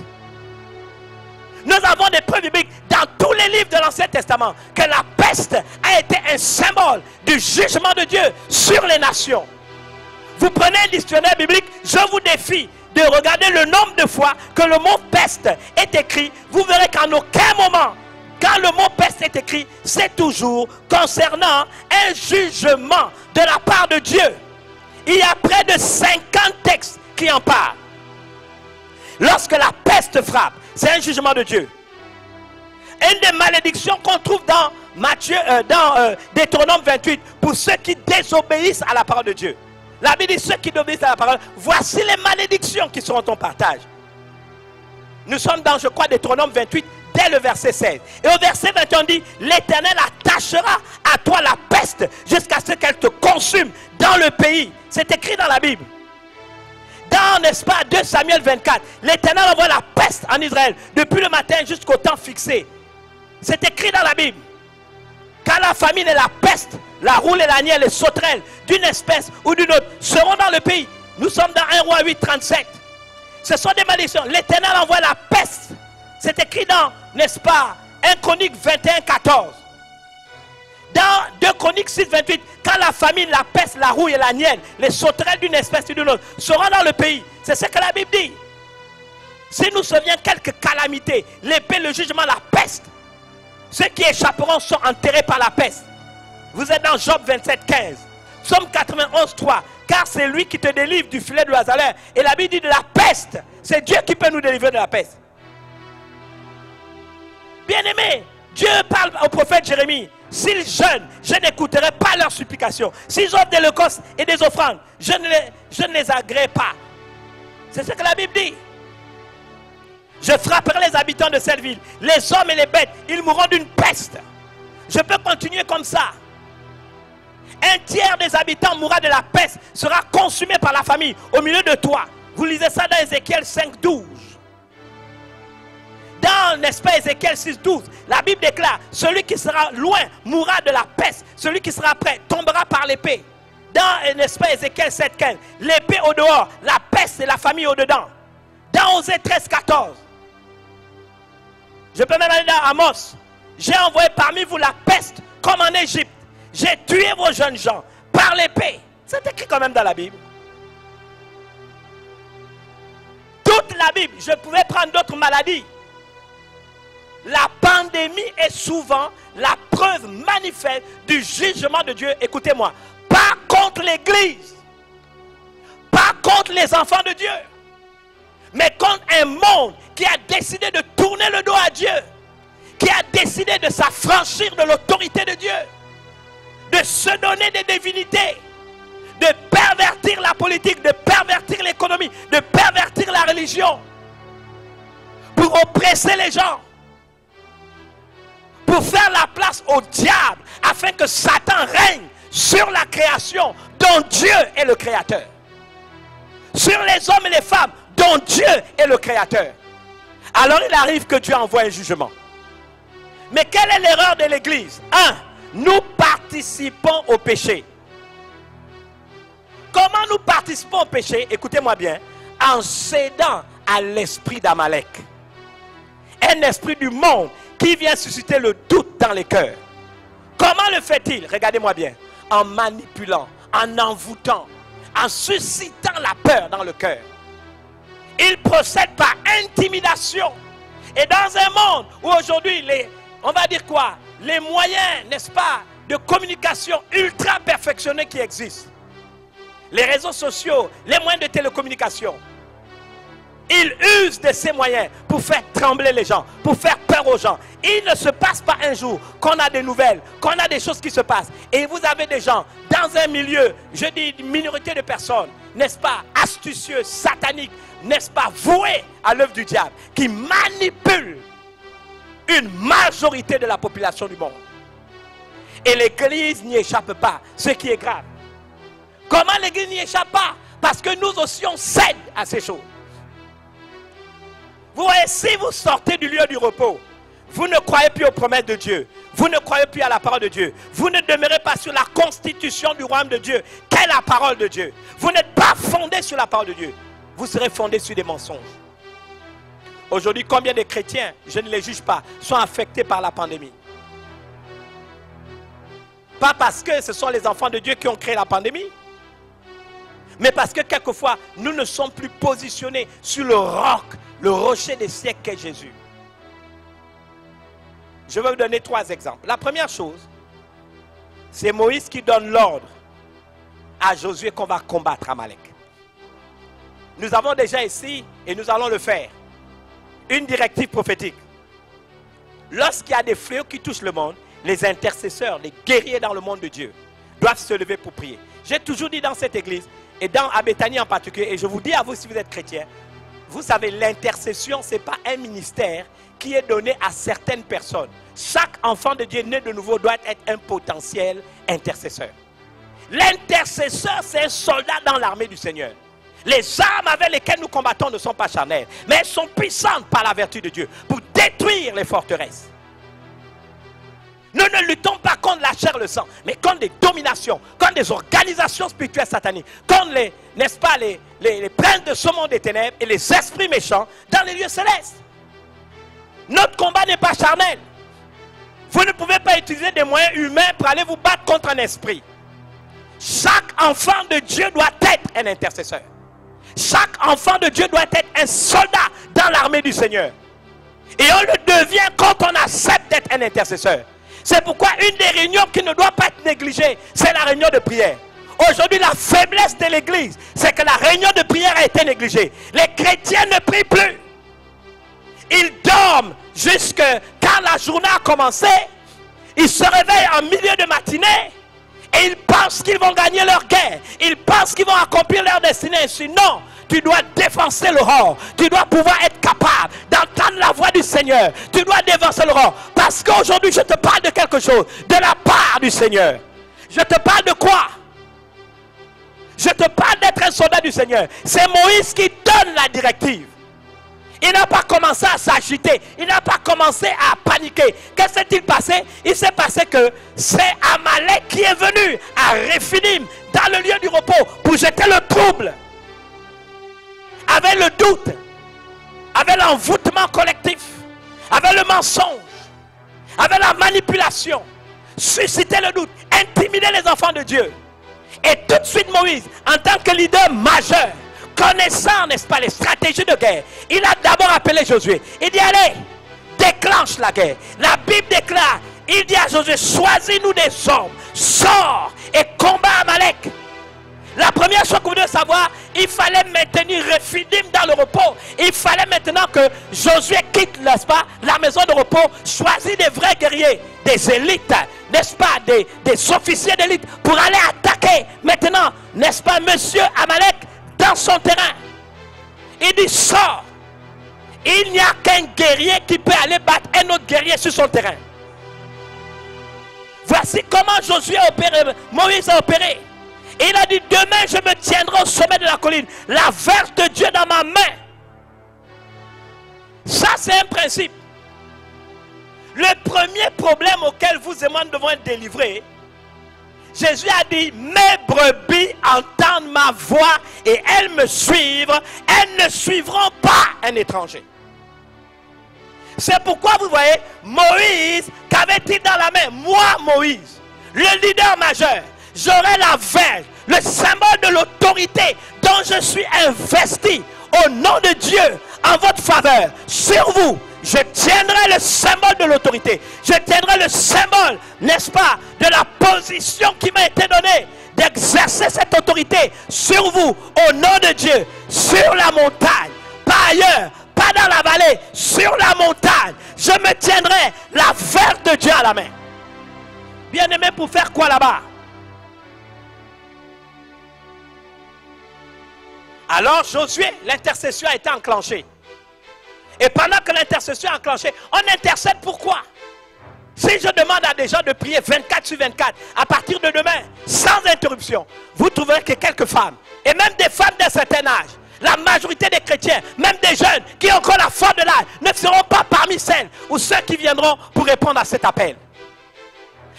Nous avons des preuves bibliques dans tous les livres de l'Ancien Testament que la peste a été un symbole du jugement de Dieu sur les nations. Vous prenez un dictionnaire biblique, je vous défie de regarder le nombre de fois que le mot peste est écrit. Vous verrez qu'en aucun moment, quand le mot peste est écrit, c'est toujours concernant un jugement de la part de Dieu. Il y a près de 50 textes qui en parlent. Lorsque la peste frappe, c'est un jugement de Dieu. Une des malédictions qu'on trouve dans Deutéronome 28, pour ceux qui désobéissent à la parole de Dieu. La Bible dit, ceux qui désobéissent à la parole, voici les malédictions qui seront ton partage. Nous sommes dans, je crois, Deutéronome 28, dès le verset 16. Et au verset 21, on dit, l'Éternel attachera à toi la peste jusqu'à ce qu'elle te consume dans le pays. C'est écrit dans la Bible. Dans, n'est-ce pas, 2 Samuel 24, l'Éternel envoie la peste en Israël depuis le matin jusqu'au temps fixé. C'est écrit dans la Bible. Quand la famine et la peste, la roule et la nielle, les sauterelles d'une espèce ou d'une autre seront dans le pays. Nous sommes dans 1 Roi 8, 37. Ce sont des malédictions. L'Éternel envoie la peste. C'est écrit dans, n'est-ce pas, 1 Chronique 21, 14. Dans 2 Chroniques 6, 28, quand la famine, la peste, la rouille et la nielle, les sauterelles d'une espèce ou d'une autre seront dans le pays. C'est ce que la Bible dit. Si nous survient quelques calamités, l'épée, le jugement, la peste, ceux qui échapperont sont enterrés par la peste. Vous êtes dans Job 27, 15. Psaume 91, 3. Car c'est lui qui te délivre du filet de Hazalère. Et la Bible dit de la peste. C'est Dieu qui peut nous délivrer de la peste. Bien-aimé, Dieu parle au prophète Jérémie. S'ils jeûnent, je n'écouterai pas leurs supplications. S'ils offrent des holocaustes et des offrandes, je ne les agrée pas. C'est ce que la Bible dit. Je frapperai les habitants de cette ville. Les hommes et les bêtes, ils mourront d'une peste. Je peux continuer comme ça. Un tiers des habitants mourra de la peste, sera consumé par la famille au milieu de toi. Vous lisez ça dans Ézéchiel 5, 12. Dans, n'est-ce pas, Ézéchiel 6, 12, la Bible déclare, celui qui sera loin mourra de la peste, celui qui sera près tombera par l'épée. Dans, n'est-ce pas, Ézéchiel 7, 15, l'épée au dehors, la peste et la famille au dedans. Dans Osée 13, 14, je peux même aller dans Amos, j'ai envoyé parmi vous la peste comme en Égypte. J'ai tué vos jeunes gens par l'épée. C'est écrit quand même dans la Bible. Toute la Bible, je pouvais prendre d'autres maladies. La pandémie est souvent la preuve manifeste du jugement de Dieu. Écoutez-moi, pas contre l'Église, pas contre les enfants de Dieu, mais contre un monde qui a décidé de tourner le dos à Dieu, qui a décidé de s'affranchir de l'autorité de Dieu, de se donner des divinités, de pervertir la politique, de pervertir l'économie, de pervertir la religion, pour oppresser les gens, pour faire la place au diable, afin que Satan règne sur la création dont Dieu est le créateur, sur les hommes et les femmes dont Dieu est le créateur. Alors il arrive que Dieu envoie un jugement. Mais quelle est l'erreur de l'Église? 1. Nous participons au péché. Comment nous participons au péché? Écoutez-moi bien. En cédant à l'esprit d'Amalek. Un esprit du monde qui vient susciter le doute dans les cœurs. Comment le fait-il? Regardez-moi bien. En manipulant, en envoûtant, en suscitant la peur dans le cœur. Il procède par intimidation. Et dans un monde où aujourd'hui, on va dire quoi? Les moyens, n'est-ce pas, de communication ultra perfectionnés qui existent. Les réseaux sociaux, les moyens de télécommunication. Ils usent de ces moyens pour faire trembler les gens, pour faire peur aux gens. Il ne se passe pas un jour qu'on a des nouvelles, qu'on a des choses qui se passent. Et vous avez des gens dans un milieu, je dis une minorité de personnes, n'est-ce pas, astucieux, satanique, n'est-ce pas, voué à l'œuvre du diable, qui manipule une majorité de la population du monde. Et l'Église n'y échappe pas, ce qui est grave. Comment l'Église n'y échappe pas? Parce que nous aussi on cède à ces choses. Vous voyez, si vous sortez du lieu du repos, vous ne croyez plus aux promesses de Dieu, vous ne croyez plus à la parole de Dieu, vous ne demeurez pas sur la constitution du royaume de Dieu, qu'est la parole de Dieu. Vous n'êtes pas fondé sur la parole de Dieu, vous serez fondé sur des mensonges. Aujourd'hui, combien de chrétiens, je ne les juge pas, sont affectés par la pandémie? Pas parce que ce sont les enfants de Dieu qui ont créé la pandémie, mais parce que quelquefois, nous ne sommes plus positionnés sur le roc, le rocher des siècles qu'est Jésus. Je vais vous donner 3 exemples. La première chose, c'est Moïse qui donne l'ordre à Josué qu'on va combattre Amalek. Nous avons déjà ici, et nous allons le faire, une directive prophétique. Lorsqu'il y a des fléaux qui touchent le monde, les intercesseurs, les guerriers dans le monde de Dieu doivent se lever pour prier. J'ai toujours dit dans cette église, et dans à Béthanie en particulier, et je vous dis à vous si vous êtes chrétien, vous savez, l'intercession, ce n'est pas un ministère qui est donné à certaines personnes. Chaque enfant de Dieu né de nouveau doit être un potentiel intercesseur. L'intercesseur, c'est un soldat dans l'armée du Seigneur. Les armes avec lesquelles nous combattons ne sont pas charnelles, mais elles sont puissantes par la vertu de Dieu pour détruire les forteresses. Nous ne luttons pas contre la chair et le sang, mais contre des dominations, contre des organisations spirituelles sataniques, contre les, n'est-ce pas, les princes de ce monde des ténèbres et les esprits méchants dans les lieux célestes. Notre combat n'est pas charnel. Vous ne pouvez pas utiliser des moyens humains pour aller vous battre contre un esprit. Chaque enfant de Dieu doit être un intercesseur. Chaque enfant de Dieu doit être un soldat dans l'armée du Seigneur. Et on le devient quand on accepte d'être un intercesseur. C'est pourquoi une des réunions qui ne doit pas être négligée, c'est la réunion de prière. Aujourd'hui, la faiblesse de l'église, c'est que la réunion de prière a été négligée. Les chrétiens ne prient plus. Ils dorment jusque quand la journée a commencé. Ils se réveillent en milieu de matinée et ils pensent qu'ils vont gagner leur guerre. Ils pensent qu'ils vont accomplir leur destinée. Sinon, tu dois défoncer l'aurore. Tu dois pouvoir être capable d'entendre la voix du Seigneur. Tu dois défoncer l'aurore. Parce qu'aujourd'hui, je te parle de quelque chose de la part du Seigneur. Je te parle de quoi? Je te parle d'être un soldat du Seigneur. C'est Moïse qui donne la directive. Il n'a pas commencé à s'agiter. Il n'a pas commencé à paniquer. Qu'est-ce qui s'est passé? Il s'est passé que c'est Amalek qui est venu à Rephidim, dans le lieu du repos, pour jeter le trouble. Avec le doute, avec l'envoûtement collectif, avec le mensonge, avec la manipulation, susciter le doute, intimider les enfants de Dieu. Et tout de suite Moïse, en tant que leader majeur, connaissant, n'est-ce pas, les stratégies de guerre, il a d'abord appelé Josué. Il dit, allez, déclenche la guerre. La Bible déclare, il dit à Josué, choisis-nous des hommes, sors et combat Amalek. La première chose que vous devez savoir, il fallait maintenir Rephidim dans le repos. Il fallait maintenant que Josué quitte, n'est-ce pas, la maison de repos, choisit des vrais guerriers, des élites, n'est-ce pas, des officiers d'élite pour aller attaquer maintenant, n'est-ce pas, monsieur Amalek dans son terrain. Il dit, sors. Il n'y a qu'un guerrier qui peut aller battre un autre guerrier sur son terrain. Voici comment Josué a opéré, Moïse a opéré. Il a dit, demain je me tiendrai au sommet de la colline, la verge de Dieu dans ma main. Ça c'est un principe. Le premier problème auquel vous et moi nous devons être délivrés, Jésus a dit, mes brebis entendent ma voix et elles me suivent, elles ne suivront pas un étranger. C'est pourquoi vous voyez, Moïse, qu'avait-il dans la main? Moi, Moïse, le leader majeur, j'aurai la verge, le symbole de l'autorité dont je suis investi au nom de Dieu en votre faveur, sur vous. Je tiendrai le symbole de l'autorité. Je tiendrai le symbole, n'est-ce pas, de la position qui m'a été donnée d'exercer cette autorité sur vous, au nom de Dieu, sur la montagne, pas ailleurs, pas dans la vallée, sur la montagne. Je me tiendrai la verge de Dieu à la main. Bien-aimé, pour faire quoi là-bas? Alors Josué, l'intercession a été enclenchée. Et pendant que l'intercession est enclenchée, on intercède pourquoi? Si je demande à des gens de prier 24 sur 24, à partir de demain, sans interruption, vous trouverez que quelques femmes, et même des femmes d'un certain âge, la majorité des chrétiens, même des jeunes qui ont encore la foi de l'âge, ne seront pas parmi celles ou ceux qui viendront pour répondre à cet appel.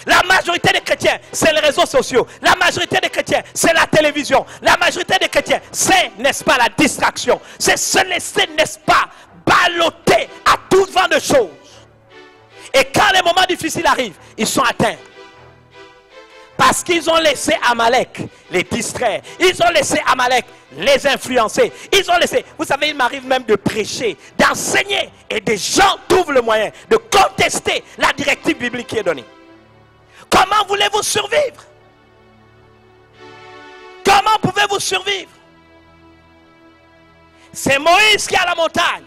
La majorité des chrétiens, c'est les réseaux sociaux. La majorité des chrétiens, c'est la télévision. La majorité des chrétiens, c'est, n'est-ce pas, la distraction. C'est se laisser, n'est-ce pas, balloter à tout vent de choses. Et quand les moments difficiles arrivent, ils sont atteints. Parce qu'ils ont laissé Amalek les distraire. Ils ont laissé Amalek les influencer. Ils ont laissé, vous savez, il m'arrive même de prêcher, d'enseigner. Et des gens trouvent le moyen de contester la directive biblique qui est donnée. Comment voulez-vous survivre? Comment pouvez-vous survivre? C'est Moïse qui est à la montagne.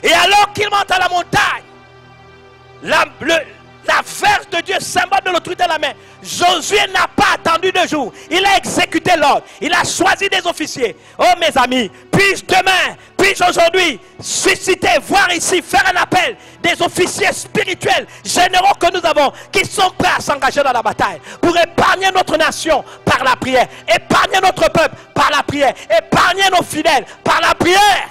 Et alors qu'il monte à la montagne, la verge de Dieu, symbole de l'autorité à la main, Josué n'a pas attendu 2 jours. Il a exécuté l'ordre. Il a choisi des officiers. Oh mes amis, puis-je demain, puis-je aujourd'hui susciter, voir ici, faire un appel des officiers spirituels, généraux que nous avons, qui sont prêts à s'engager dans la bataille pour épargner notre nation par la prière, épargner notre peuple par la prière, épargner nos fidèles par la prière.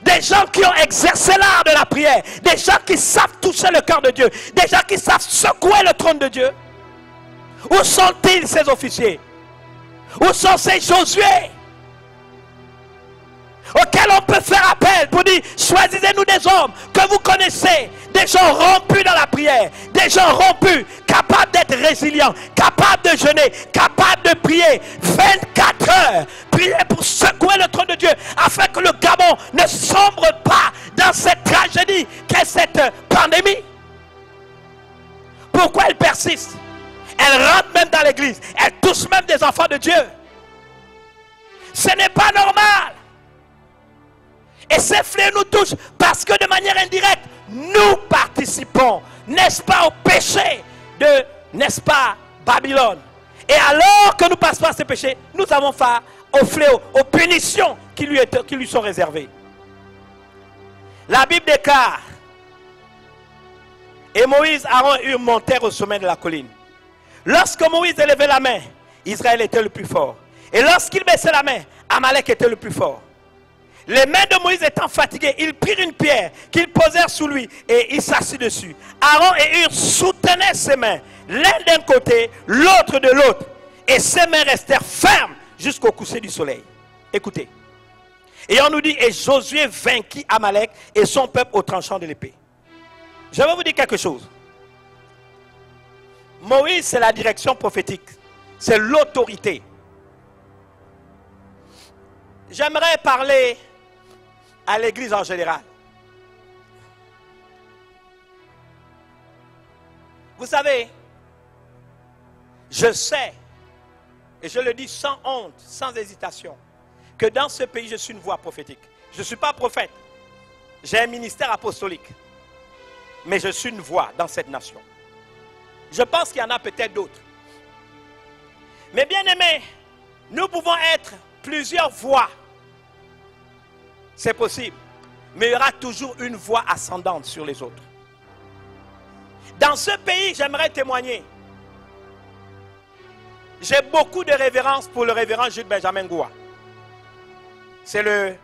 Des gens qui ont exercé l'art de la prière, des gens qui savent toucher le cœur de Dieu, des gens qui savent secouer le trône de Dieu. Où sont-ils ces officiers? Où sont ces Josué auxquels on peut faire appel pour dire, choisissez-nous des hommes que vous connaissez, des gens rompus dans la prière, des gens rompus, capables d'être résilients, capables de jeûner, capables de prier 24 heures, prier pour secouer le trône de Dieu, afin que le Gabon ne sombre pas dans cette tragédie qu'est cette pandémie. Pourquoi elle persiste? Elle rentre même dans l'église, elle touche même des enfants de Dieu. Ce n'est pas normal. Et ces fléaux nous touchent parce que de manière indirecte, nous participons, n'est-ce pas, au péché de, n'est-ce pas, Babylone. Et alors que nous passons par ces péchés, nous avons face aux fléaux, aux punitions qui lui sont réservées. La Bible déclare, et Moïse, Aaron et Hur montèrent au sommet de la colline. Lorsque Moïse élevait la main, Israël était le plus fort. Et lorsqu'il baissait la main, Amalek était le plus fort. Les mains de Moïse étant fatiguées, ils prirent une pierre qu'ils posèrent sous lui et il s'assit dessus. Aaron et Hur soutenaient ses mains, l'un d'un côté, l'autre de l'autre. Et ses mains restèrent fermes jusqu'au coucher du soleil. Écoutez. Et on nous dit, et Josué vainquit Amalek et son peuple au tranchant de l'épée. Je vais vous dire quelque chose. Moïse, c'est la direction prophétique. C'est l'autorité. J'aimerais parler à l'église en général. Vous savez, je sais, et je le dis sans honte, sans hésitation, que dans ce pays, je suis une voix prophétique. Je ne suis pas prophète. J'ai un ministère apostolique. Mais je suis une voix dans cette nation. Je pense qu'il y en a peut-être d'autres. Mais bien aimés, nous pouvons être plusieurs voix. C'est possible. Mais il y aura toujours une voix ascendante sur les autres. Dans ce pays, j'aimerais témoigner. J'ai beaucoup de révérence pour le révérend Jules Benjamin Goua. C'est le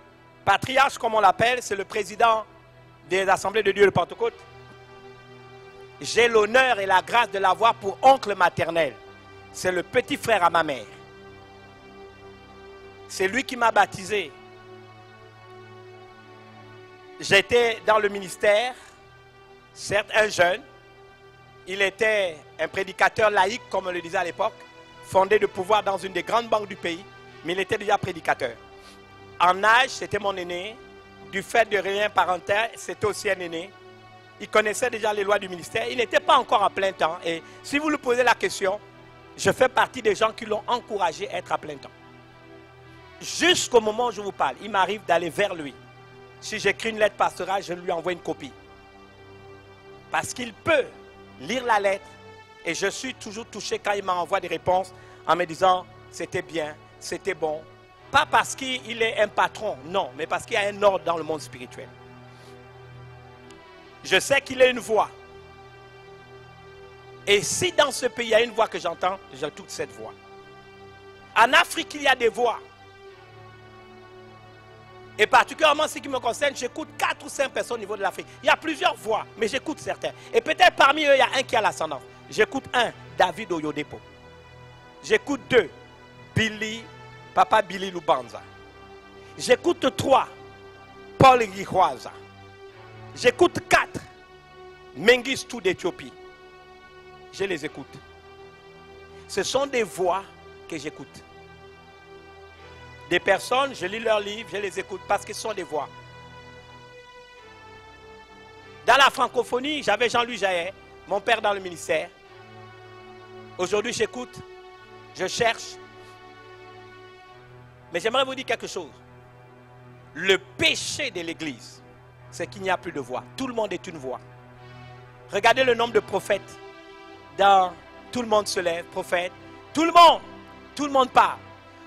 patriarche, comme on l'appelle, c'est le président des Assemblées de Dieu de Pentecôte. J'ai l'honneur et la grâce de l'avoir pour oncle maternel. C'est le petit frère à ma mère. C'est lui qui m'a baptisé. J'étais dans le ministère, certes un jeune. Il était un prédicateur laïque, comme on le disait à l'époque, fondé de pouvoir dans une des grandes banques du pays, mais il était déjà prédicateur. En âge, c'était mon aîné. Du fait de rien parental, c'était aussi un aîné. Il connaissait déjà les lois du ministère. Il n'était pas encore à plein temps. Et si vous lui posez la question, je fais partie des gens qui l'ont encouragé à être à plein temps. Jusqu'au moment où je vous parle, il m'arrive d'aller vers lui. Si j'écris une lettre pastorale, je lui envoie une copie. Parce qu'il peut lire la lettre. Et je suis toujours touché quand il m'envoie des réponses en me disant, c'était bien, c'était bon. Pas parce qu'il est un patron, non, mais parce qu'il y a un ordre dans le monde spirituel. Je sais qu'il est une voix. Et si dans ce pays il y a une voix que j'entends, j'écoute cette voix. En Afrique, il y a des voix. Et particulièrement ce qui me concerne, j'écoute 4 ou 5 personnes au niveau de l'Afrique. Il y a plusieurs voix, mais j'écoute certains. Et peut-être parmi eux, il y a un qui a l'ascendance. J'écoute un, David Oyodepo. J'écoute 2, Papa Billy Lubanza. J'écoute 3, Paul Rihuaza. J'écoute 4, Mengistu d'Éthiopie. Je les écoute. Ce sont des voix que j'écoute. Des personnes, je lis leurs livres, je les écoute parce que ce sont des voix. Dans la francophonie, j'avais Jean-Louis Jaillet, mon père dans le ministère. Aujourd'hui, j'écoute, je cherche. Mais j'aimerais vous dire quelque chose. Le péché de l'Église, c'est qu'il n'y a plus de voix. Tout le monde est une voix. Regardez le nombre de prophètes. Dans tout le monde se lève, prophète. Tout le monde parle.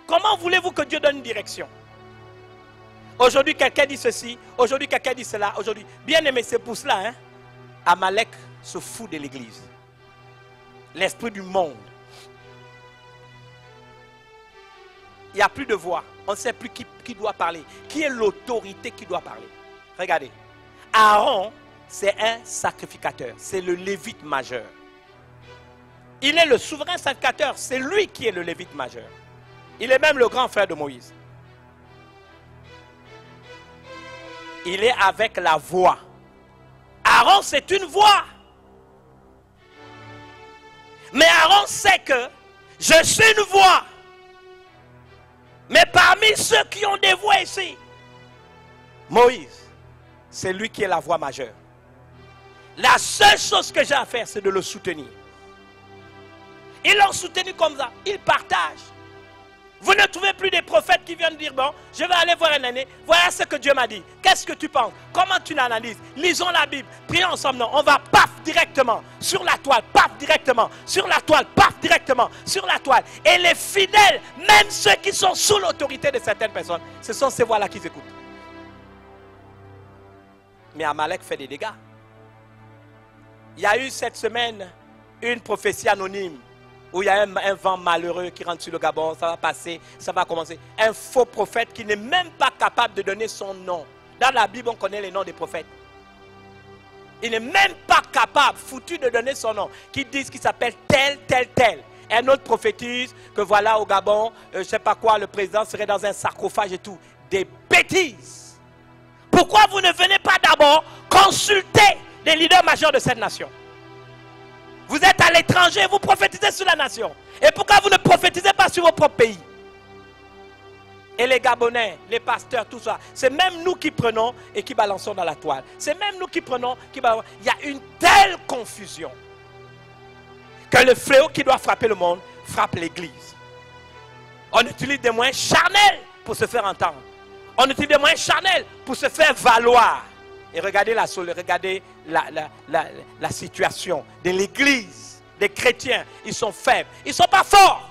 Comment voulez-vous que Dieu donne une direction? Aujourd'hui, quelqu'un dit ceci. Aujourd'hui, quelqu'un dit cela. Aujourd'hui, bien aimé, c'est pour cela. Hein? Amalek se fout de l'Église. L'esprit du monde. Il n'y a plus de voix. On ne sait plus qui doit parler. Qui est l'autorité qui doit parler? Regardez. Aaron, c'est un sacrificateur. C'est le lévite majeur. Il est le souverain sacrificateur. C'est lui qui est le lévite majeur. Il est même le grand frère de Moïse. Il est avec la voix. Aaron, c'est une voix. Mais Aaron sait que je suis une voix. Mais parmi ceux qui ont des voix ici, Moïse, c'est lui qui est la voix majeure. La seule chose que j'ai à faire, c'est de le soutenir. Ils l'ont soutenu comme ça. Ils partagent. Vous ne trouvez plus des prophètes qui viennent dire, bon, je vais aller voir un année. Voilà ce que Dieu m'a dit. Qu'est-ce que tu penses? Comment tu l'analyses? Lisons la Bible. Prions ensemble. Non, on va paf directement sur la toile. Paf directement sur la toile. Paf directement sur la toile. Et les fidèles, même ceux qui sont sous l'autorité de certaines personnes, ce sont ces voix-là qu'ils écoutent. Mais Amalek fait des dégâts. Il y a eu cette semaine une prophétie anonyme où il y a un vent malheureux qui rentre sur le Gabon, ça va passer, ça va commencer. Un faux prophète qui n'est même pas capable de donner son nom. Dans la Bible, on connaît les noms des prophètes. Il n'est même pas capable, foutu, de donner son nom. Qui disent qu'il s'appelle tel, tel, tel. Un autre prophétise que voilà au Gabon, je ne sais pas quoi, le président serait dans un sarcophage et tout. Des bêtises. Pourquoi vous ne venez pas d'abord consulter les leaders majeurs de cette nation? Vous êtes à l'étranger, vous prophétisez sur la nation. Et pourquoi vous ne prophétisez pas sur votre propre pays? Et les Gabonais, les pasteurs, tout ça, c'est même nous qui prenons et qui balançons dans la toile. C'est même nous qui prenons, qui balançons. Il y a une telle confusion que le fléau qui doit frapper le monde frappe l'Église. On utilise des moyens charnels pour se faire entendre. On utilise des moyens charnels pour se faire valoir. Et regardez la situation de l'Église, des chrétiens. Ils sont faibles, ils ne sont pas forts.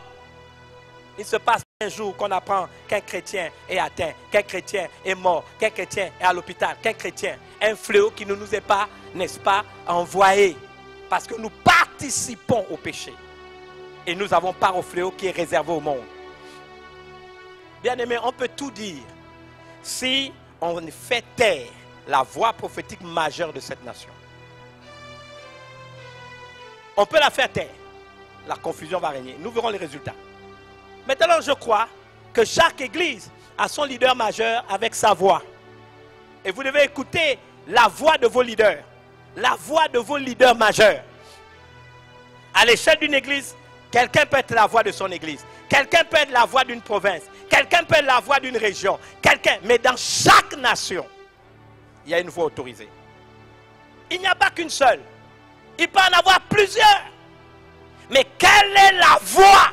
Il se passe un jour qu'on apprend qu'un chrétien est atteint, qu'un chrétien est mort, qu'un chrétien est à l'hôpital, qu'un chrétien, un fléau qui ne nous est pas, n'est-ce pas, envoyé. Parce que nous participons au péché. Et nous avons part au fléau qui est réservé au monde. Bien aimé, on peut tout dire. Si on fait taire la voix prophétique majeure de cette nation, on peut la faire taire. La confusion va régner. Nous verrons les résultats. Maintenant, je crois que chaque église a son leader majeur avec sa voix. Et vous devez écouter la voix de vos leaders. La voix de vos leaders majeurs. À l'échelle d'une église, quelqu'un peut être la voix de son église. Quelqu'un peut être la voix d'une province. Quelqu'un peut être la voix d'une région. Quelqu'un, mais dans chaque nation, il y a une voix autorisée. Il n'y a pas qu'une seule. Il peut en avoir plusieurs. Mais quelle est la voix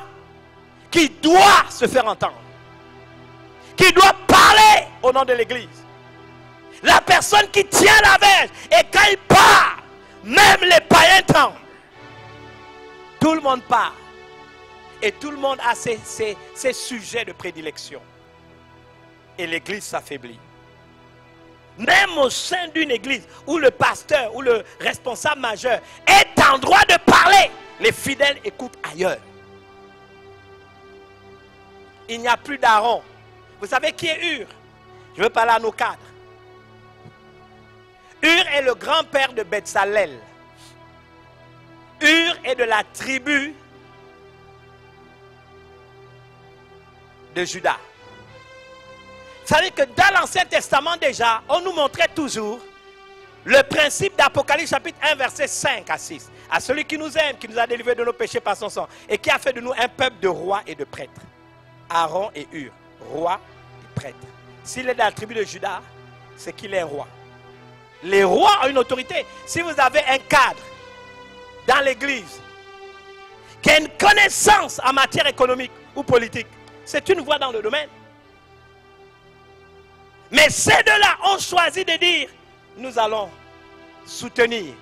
qui doit se faire entendre? Qui doit parler au nom de l'Église? La personne qui tient la verge. Et quand il parle, même les païens tremblent. Tout le monde parle. Et tout le monde a ses sujets de prédilection. et l'église s'affaiblit. Même au sein d'une église où le pasteur ou le responsable majeur est en droit de parler, les fidèles écoutent ailleurs. Il n'y a plus d'Aaron. Vous savez qui est Hur? Je veux parler à nos cadres. Hur est le grand-père de Betsalel. Hur est de la tribu de Juda. Vous savez que dans l'Ancien Testament déjà, on nous montrait toujours le principe d'Apocalypse chapitre 1 verset 5 à 6. À celui qui nous aime, qui nous a délivrés de nos péchés par son sang et qui a fait de nous un peuple de rois et de prêtres. Aaron et Hur, roi et prêtre. S'il est de la tribu de Juda, c'est qu'il est roi. Les rois ont une autorité. Si vous avez un cadre dans l'église qui a une connaissance en matière économique ou politique, c'est une voix dans le domaine. Mais ces deux-là ont choisi de dire, nous allons soutenir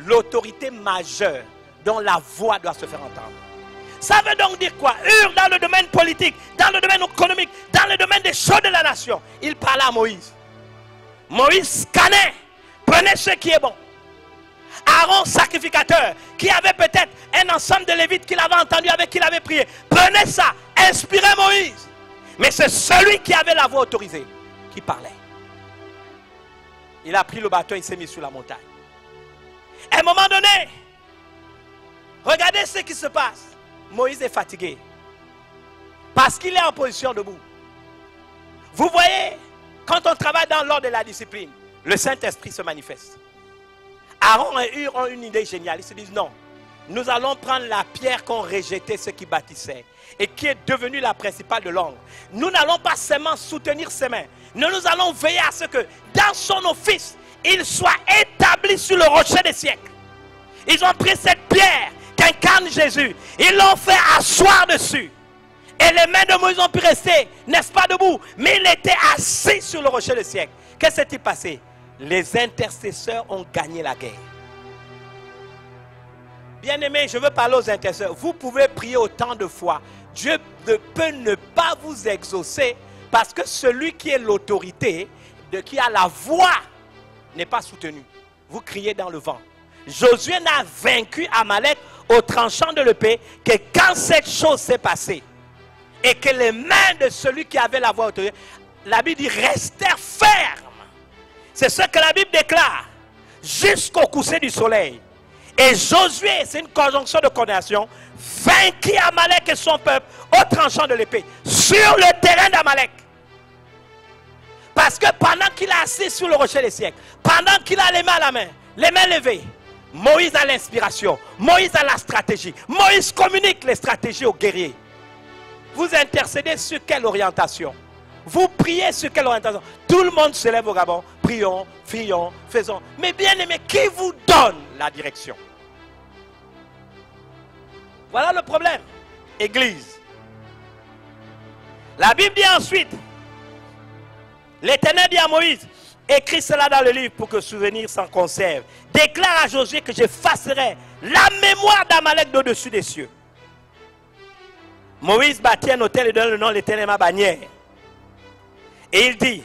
l'autorité majeure dont la voix doit se faire entendre. Ça veut donc dire quoi? Hur, dans le domaine politique, dans le domaine économique, dans le domaine des choses de la nation, il parlait à Moïse. Moïse scannait, prenait ce qui est bon. Aaron, sacrificateur, qui avait peut-être un ensemble de lévites qu'il avait entendu, avec qui il avait prié, prenait ça, inspirait Moïse. Mais c'est celui qui avait la voix autorisée qui parlait. Il a pris le bâton, il s'est mis sur la montagne. À un moment donné, regardez ce qui se passe. Moïse est fatigué parce qu'il est en position debout. Vous voyez, quand on travaille dans l'ordre de la discipline, le Saint-Esprit se manifeste. Aaron et Hur ont une idée géniale. Ils se disent non, nous allons prendre la pierre qu'ont rejetée ceux qui bâtissaient et qui est devenue la principale de l'angle. Nous n'allons pas seulement soutenir ses mains, nous allons veiller à ce que dans son office, il soit établi sur le rocher des siècles. Ils ont pris cette pierre qu'incarne Jésus, ils l'ont fait asseoir dessus. Et les mains de Moïse ont pu rester, n'est-ce pas, debout, mais il était assis sur le rocher des siècles. Qu'est-ce qui s'est passé? Les intercesseurs ont gagné la guerre. Bien-aimés, je veux parler aux intercesseurs. Vous pouvez prier autant de fois. Dieu ne peut ne pas vous exaucer parce que celui qui est l'autorité, qui a la voix, n'est pas soutenu. Vous criez dans le vent. Josué n'a vaincu Amalek au tranchant de l'épée que quand cette chose s'est passée et que les mains de celui qui avait la voix autorisée, la Bible dit restèrent fermes. C'est ce que la Bible déclare jusqu'au coucher du soleil. Et Josué, c'est une conjonction de condamnation, vainquit Amalek et son peuple au tranchant de l'épée sur le terrain d'Amalek. Parce que pendant qu'il a assis sur le rocher des siècles, pendant qu'il a les mains à la main, les mains levées, Moïse a l'inspiration, Moïse a la stratégie, Moïse communique les stratégies aux guerriers. Vous intercédez sur quelle orientation? Vous priez sur quelle orientation? Tout le monde se lève au Gabon, prions, prions, faisons. Mais bien aimé, qui vous donne la direction? Voilà le problème. Église. La Bible dit ensuite, l'Éternel dit à Moïse, écris cela dans le livre pour que souvenir s'en conserve. Déclare à Josué que j'effacerai la mémoire d'Amalek d'au-dessus des cieux. Moïse bâtit un autel et donne le nom de l'Éternel ma bannière. Et il dit,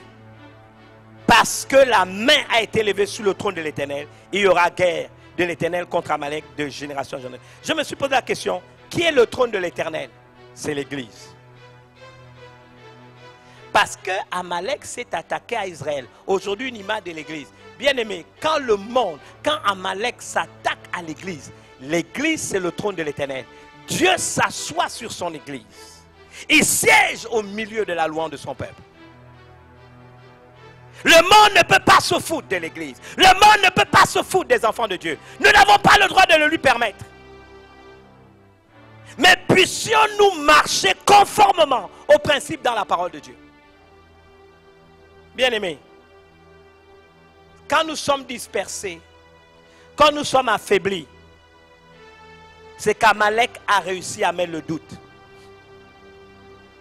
parce que la main a été levée sur le trône de l'Éternel, il y aura guerre de l'Éternel contre Amalek de génération en génération. Je me suis posé la question, qui est le trône de l'Éternel? C'est l'Église. Parce que Amalek s'est attaqué à Israël. Aujourd'hui, une image de l'Église. Bien aimé, quand le monde, quand Amalek s'attaque à l'Église, l'Église c'est le trône de l'Éternel. Dieu s'assoit sur son Église. Il siège au milieu de la louange de son peuple. Le monde ne peut pas se foutre de l'Église. Le monde ne peut pas se foutre des enfants de Dieu. Nous n'avons pas le droit de le lui permettre. Mais puissions-nous marcher conformément aux principes dans la parole de Dieu. Bien-aimés, quand nous sommes dispersés, quand nous sommes affaiblis, c'est qu'Amalek a réussi à mettre le doute.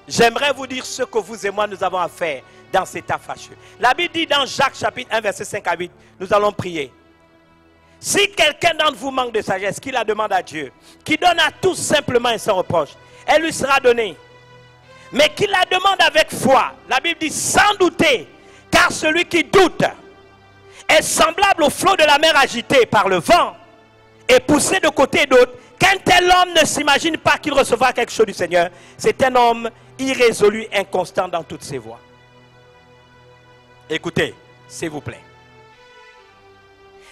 J'aimerais vous dire ce que vous et moi nous avons à faire dans cet état fâcheux. La Bible dit dans Jacques chapitre 1 verset 5 à 8, nous allons prier. Si quelqu'un d'entre vous manque de sagesse, qu'il la demande à Dieu, qui donne à tous simplement et sans reproche, elle lui sera donnée. mais qu'il la demande avec foi. La Bible dit sans douter, car celui qui doute est semblable au flot de la mer agité par le vent et poussé de côté et d'autre. Qu'un tel homme ne s'imagine pas qu'il recevra quelque chose du Seigneur, c'est un homme irrésolu, inconstant dans toutes ses voies. Écoutez, s'il vous plaît.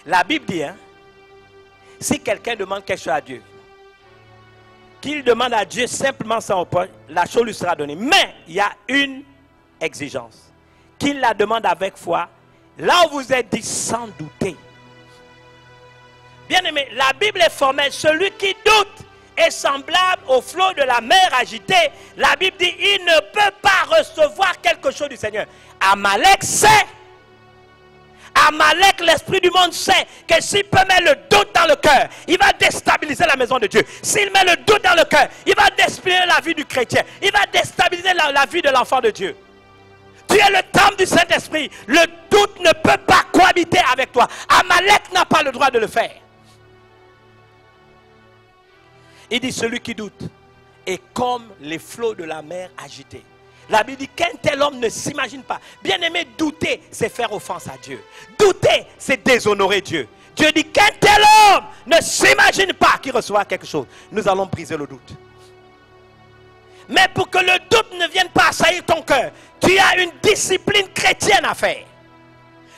La Bible dit, si quelqu'un demande quelque chose à Dieu, qu'il demande à Dieu simplement sans reproche, la chose lui sera donnée. Mais il y a une exigence. Qu'il la demande avec foi, là où vous êtes dit sans douter. Bien aimé, la Bible est formelle. Celui qui doute est semblable au flot de la mer agitée. La Bible dit, il ne peut pas recevoir quelque chose du Seigneur. Amalek sait. Amalek, l'esprit du monde, sait que s'il peut mettre le doute dans le cœur, il va déstabiliser la maison de Dieu. S'il met le doute dans le cœur, il va déstabiliser la vie du chrétien. Il va déstabiliser la vie de l'enfant de Dieu. Tu es le temple du Saint-Esprit. Le doute ne peut pas cohabiter avec toi. Amalek n'a pas le droit de le faire. Il dit, celui qui doute est comme les flots de la mer agités. La Bible dit qu'un tel homme ne s'imagine pas. Bien aimé, douter, c'est faire offense à Dieu. Douter, c'est déshonorer Dieu. Dieu dit qu'un tel homme ne s'imagine pas qu'il recevra quelque chose. Nous allons briser le doute. Mais pour que le doute ne vienne pas assaillir ton cœur, tu as une discipline chrétienne à faire.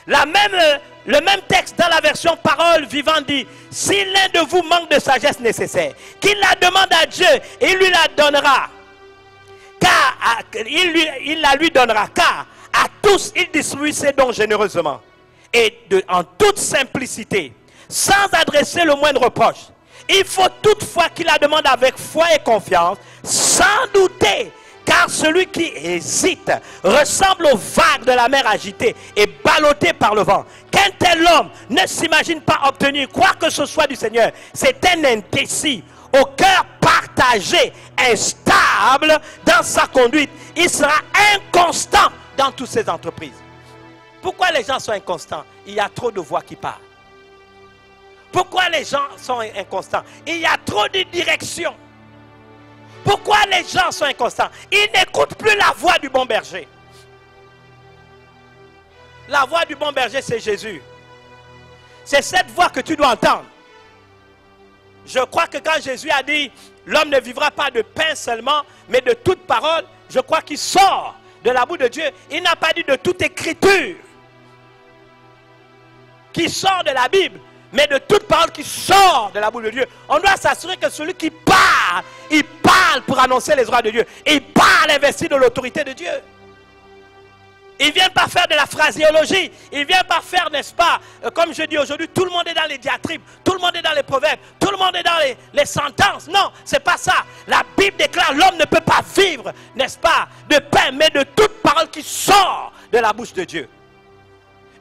Le même texte dans la version parole vivante dit, si l'un de vous manque de sagesse nécessaire, qu'il la demande à Dieu et il lui la donnera. Car il la lui donnera, car à tous il distribue ses dons généreusement et en toute simplicité, sans adresser le moindre reproche. Il faut toutefois qu'il la demande avec foi et confiance, sans douter, car celui qui hésite ressemble aux vagues de la mer agitée et ballottées par le vent. Qu'un tel homme ne s'imagine pas obtenir quoi que ce soit du Seigneur. C'est un indécis, au cœur partagé, instable dans sa conduite. Il sera inconstant dans toutes ses entreprises. Pourquoi les gens sont inconstants? Il y a trop de voix qui parlent. Pourquoi les gens sont inconstants? Il y a trop de directions. Pourquoi les gens sont inconstants? Ils n'écoutent plus la voix du bon berger. La voix du bon berger, c'est Jésus. C'est cette voix que tu dois entendre. Je crois que quand Jésus a dit, l'homme ne vivra pas de pain seulement, mais de toute parole, je crois qu'il sort de la bouche de Dieu. Il n'a pas dit de toute écriture qui sort de la Bible, mais de toute parole qui sort de la bouche de Dieu. On doit s'assurer que celui qui parle, il parle pour annoncer les droits de Dieu. Il parle investi de l'autorité de Dieu. Il ne vient pas faire de la phraséologie. Il ne vient pas faire, n'est-ce pas, comme je dis aujourd'hui, tout le monde est dans les diatribes, tout le monde est dans les proverbes, tout le monde est dans les sentences. Non, ce n'est pas ça. La Bible déclare l'homme ne peut pas vivre, n'est-ce pas, de pain, mais de toute parole qui sort de la bouche de Dieu.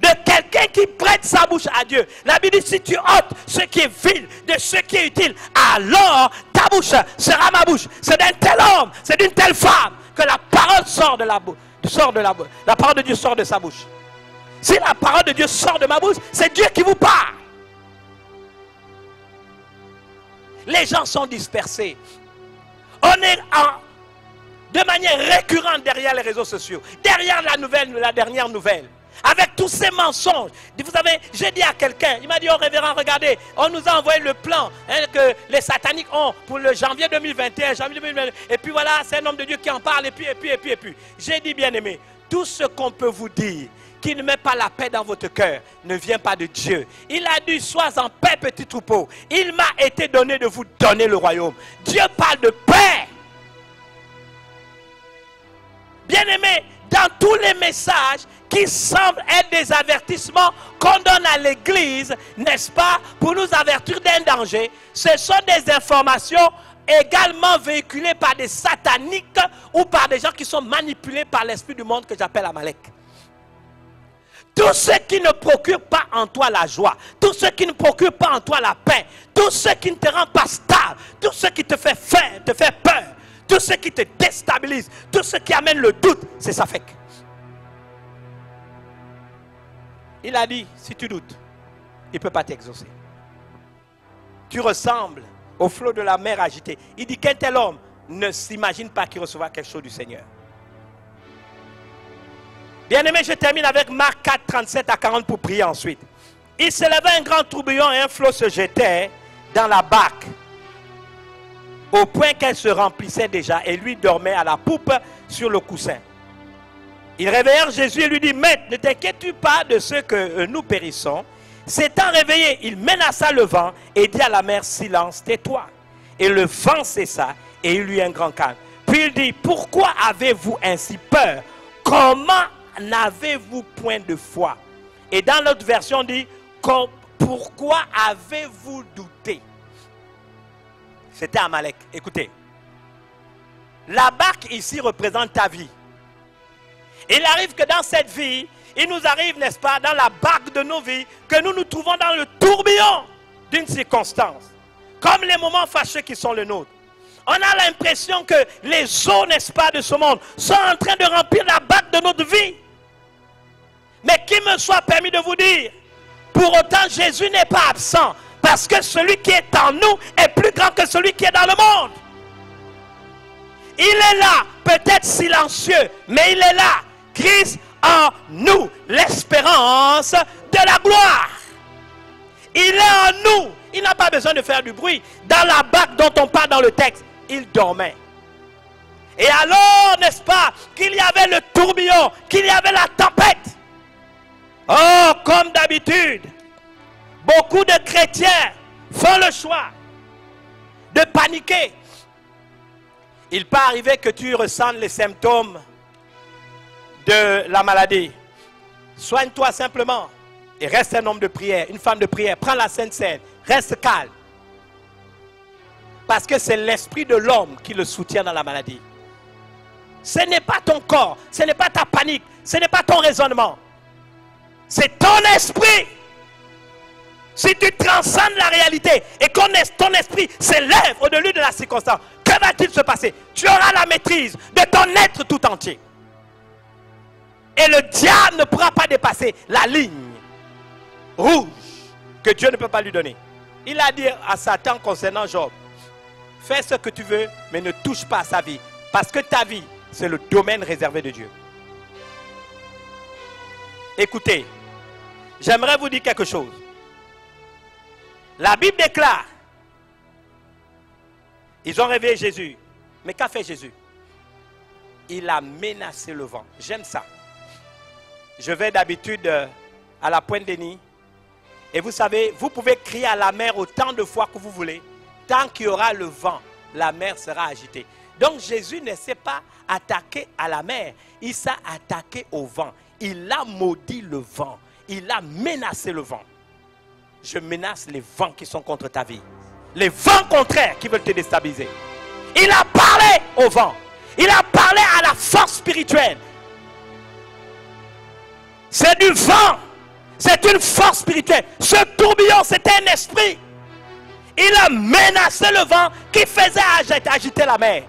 De quelqu'un qui prête sa bouche à Dieu. La Bible dit, si tu ôtes ce qui est vil de ce qui est utile, alors ta bouche sera ma bouche. C'est d'un tel homme, c'est d'une telle femme que la parole sort de la bouche. La parole de Dieu sort de sa bouche. Si la parole de Dieu sort de ma bouche, c'est Dieu qui vous parle. Les gens sont dispersés. On est de manière récurrente derrière les réseaux sociaux, derrière la dernière nouvelle. Avec tous ces mensonges. Vous savez, j'ai dit à quelqu'un, il m'a dit, oh révérend, regardez, on nous a envoyé le plan que les sataniques ont pour le janvier 2021, et puis voilà, c'est un homme de Dieu qui en parle, et puis. J'ai dit, bien aimé, tout ce qu'on peut vous dire, qui ne met pas la paix dans votre cœur, ne vient pas de Dieu. Il a dit, sois en paix, petit troupeau. Il m'a été donné de vous donner le royaume. Dieu parle de paix. Bien aimé, dans tous les messages qui semblent être des avertissements qu'on donne à l'église, n'est-ce pas, pour nous avertir d'un danger, ce sont des informations également véhiculées par des sataniques ou par des gens qui sont manipulés par l'esprit du monde que j'appelle Amalek. Tout ce qui ne procure pas en toi la joie, tout ce qui ne procure pas en toi la paix, tout ce qui ne te rend pas stable, tout ce qui te fait peur, tout ce qui te déstabilise, tout ce qui amène le doute, c'est ça fait. Il a dit, si tu doutes, il ne peut pas t'exaucer. Tu ressembles au flot de la mer agitée. Il dit qu'un tel homme ne s'imagine pas qu'il recevra quelque chose du Seigneur. Bien-aimé, je termine avec Marc 4, 37 à 40 pour prier ensuite. Il s'élevait un grand tourbillon et un flot se jetait dans la barque, au point qu'elle se remplissait déjà, et lui dormait à la poupe sur le coussin. Ils réveillèrent Jésus et lui dit, Maître, ne t'inquiètes-tu pas de ce que nous périssons? S'étant réveillé, il menaça le vent et dit à la mer, silence, tais-toi. Et le vent cessa et il eut un grand calme. Puis il dit, pourquoi avez-vous ainsi peur? Comment n'avez-vous point de foi? Et dans l'autre version, on dit, pourquoi avez-vous douté? C'était Amalek. Écoutez, la barque ici représente ta vie. Il arrive que dans cette vie, il nous arrive, n'est-ce pas, dans la barque de nos vies, que nous nous trouvons dans le tourbillon d'une circonstance. Comme les moments fâcheux qui sont les nôtres. On a l'impression que les eaux, n'est-ce pas, de ce monde sont en train de remplir la barque de notre vie. Mais qu'il me soit permis de vous dire, pour autant Jésus n'est pas absent, parce que celui qui est en nous est plus grand que celui qui est dans le monde. Il est là, peut-être silencieux, mais il est là. Christ en nous, l'espérance de la gloire. Il est en nous. Il n'a pas besoin de faire du bruit. Dans la barque dont on parle dans le texte, il dormait. Et alors, n'est-ce pas, qu'il y avait le tourbillon, qu'il y avait la tempête. Oh, comme d'habitude, beaucoup de chrétiens font le choix de paniquer. Il peut arriver que tu ressentes les symptômes de la maladie. Soigne-toi simplement et reste un homme de prière, une femme de prière. Prends la Sainte Seine, reste calme. Parce que c'est l'esprit de l'homme qui le soutient dans la maladie. Ce n'est pas ton corps, ce n'est pas ta panique, ce n'est pas ton raisonnement. C'est ton esprit. Si tu transcendes la réalité et que ton esprit s'élève au-delà de la circonstance, que va-t-il se passer? Tu auras la maîtrise de ton être tout entier. Et le diable ne pourra pas dépasser la ligne rouge que Dieu ne peut pas lui donner. Il a dit à Satan concernant Job, fais ce que tu veux, mais ne touche pas à sa vie. Parce que ta vie, c'est le domaine réservé de Dieu. Écoutez, j'aimerais vous dire quelque chose. La Bible déclare, ils ont réveillé Jésus. Mais qu'a fait Jésus? Il a menacé le vent. J'aime ça. Je vais d'habitude à la Pointe-Denis. Et vous savez, vous pouvez crier à la mer autant de fois que vous voulez. Tant qu'il y aura le vent, la mer sera agitée. Donc Jésus ne s'est pas attaqué à la mer. Il s'est attaqué au vent. Il a maudit le vent. Il a menacé le vent. Je menace les vents qui sont contre ta vie. Les vents contraires qui veulent te déstabiliser. Il a parlé au vent. Il a parlé à la force spirituelle. C'est du vent. C'est une force spirituelle. Ce tourbillon, c'était un esprit. Il a menacé le vent qui faisait agiter la mer.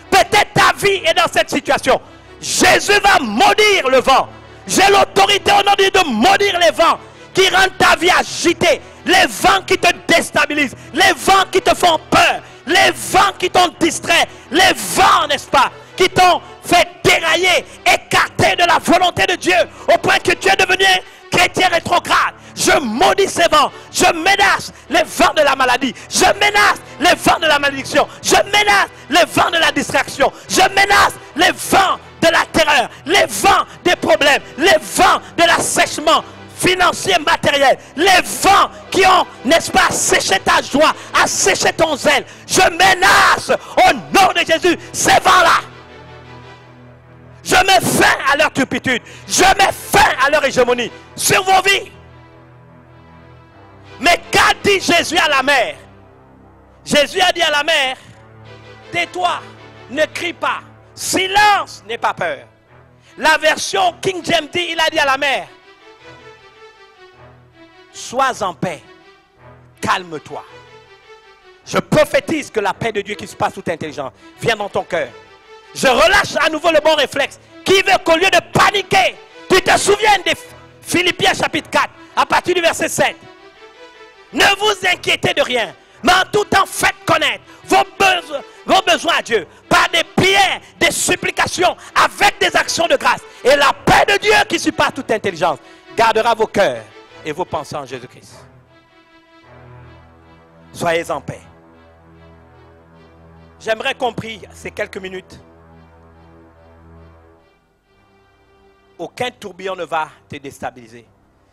Peut-être ta vie est dans cette situation. Jésus va maudire le vent. J'ai l'autorité au nom de Dieu de maudire les vents qui rendent ta vie agitée. Les vents qui te déstabilisent. Les vents qui te font peur. Les vents qui t'ont distrait. Les vents, n'est-ce pas, qui t'ont fait dérailler, écarter de la volonté de Dieu au point que tu es devenu chrétien rétrograde. Je maudis ces vents. Je menace les vents de la maladie. Je menace les vents de la malédiction. Je menace les vents de la distraction. Je menace les vents de la terreur. Les vents des problèmes. Les vents de l'assèchement financier, matériel. Les vents qui ont, n'est-ce pas, asséché ta joie, asséché ton zèle. Je menace au nom de Jésus ces vents-là. Je mets fin à leur turpitude. Je mets fin à leur hégémonie sur vos vies. Mais qu'a dit Jésus à la mer? Jésus a dit à la mer, tais-toi, ne crie pas. Silence, n'aie pas peur. La version King James dit, il a dit à la mer, sois en paix, calme-toi. Je prophétise que la paix de Dieu qui se passe toute intelligence vient dans ton cœur. Je relâche à nouveau le bon réflexe qui veut qu'au lieu de paniquer, tu te souviennes de Philippiens chapitre 4 à partir du verset 7. Ne vous inquiétez de rien, Mais en tout temps, faites connaître vos besoins à Dieu par des prières, des supplications, avec des actions de grâce. Et la paix de Dieu qui surpasse toute intelligence gardera vos cœurs et vos pensées en Jésus-Christ. Soyez en paix. J'aimerais qu'on prie ces quelques minutes. Aucun tourbillon ne va te déstabiliser.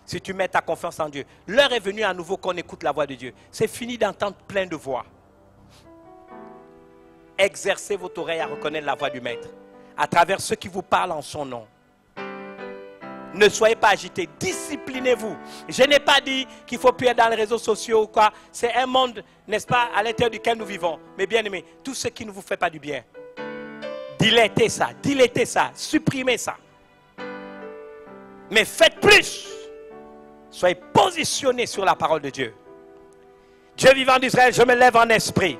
Si tu mets ta confiance en Dieu. L'heure est venue à nouveau qu'on écoute la voix de Dieu. C'est fini d'entendre plein de voix. Exercez votre oreille à reconnaître la voix du Maître à travers ceux qui vous parlent en son nom. Ne soyez pas agités, disciplinez-vous. Je n'ai pas dit qu'il faut plus être dans les réseaux sociaux ou quoi. C'est un monde, n'est-ce pas, à l'intérieur duquel nous vivons. Mais bien aimés, tout ce qui ne vous fait pas du bien, dilatez ça, supprimez ça. Mais faites plus. Soyez positionnés sur la parole de Dieu. Dieu vivant d'Israël, je me lève en esprit.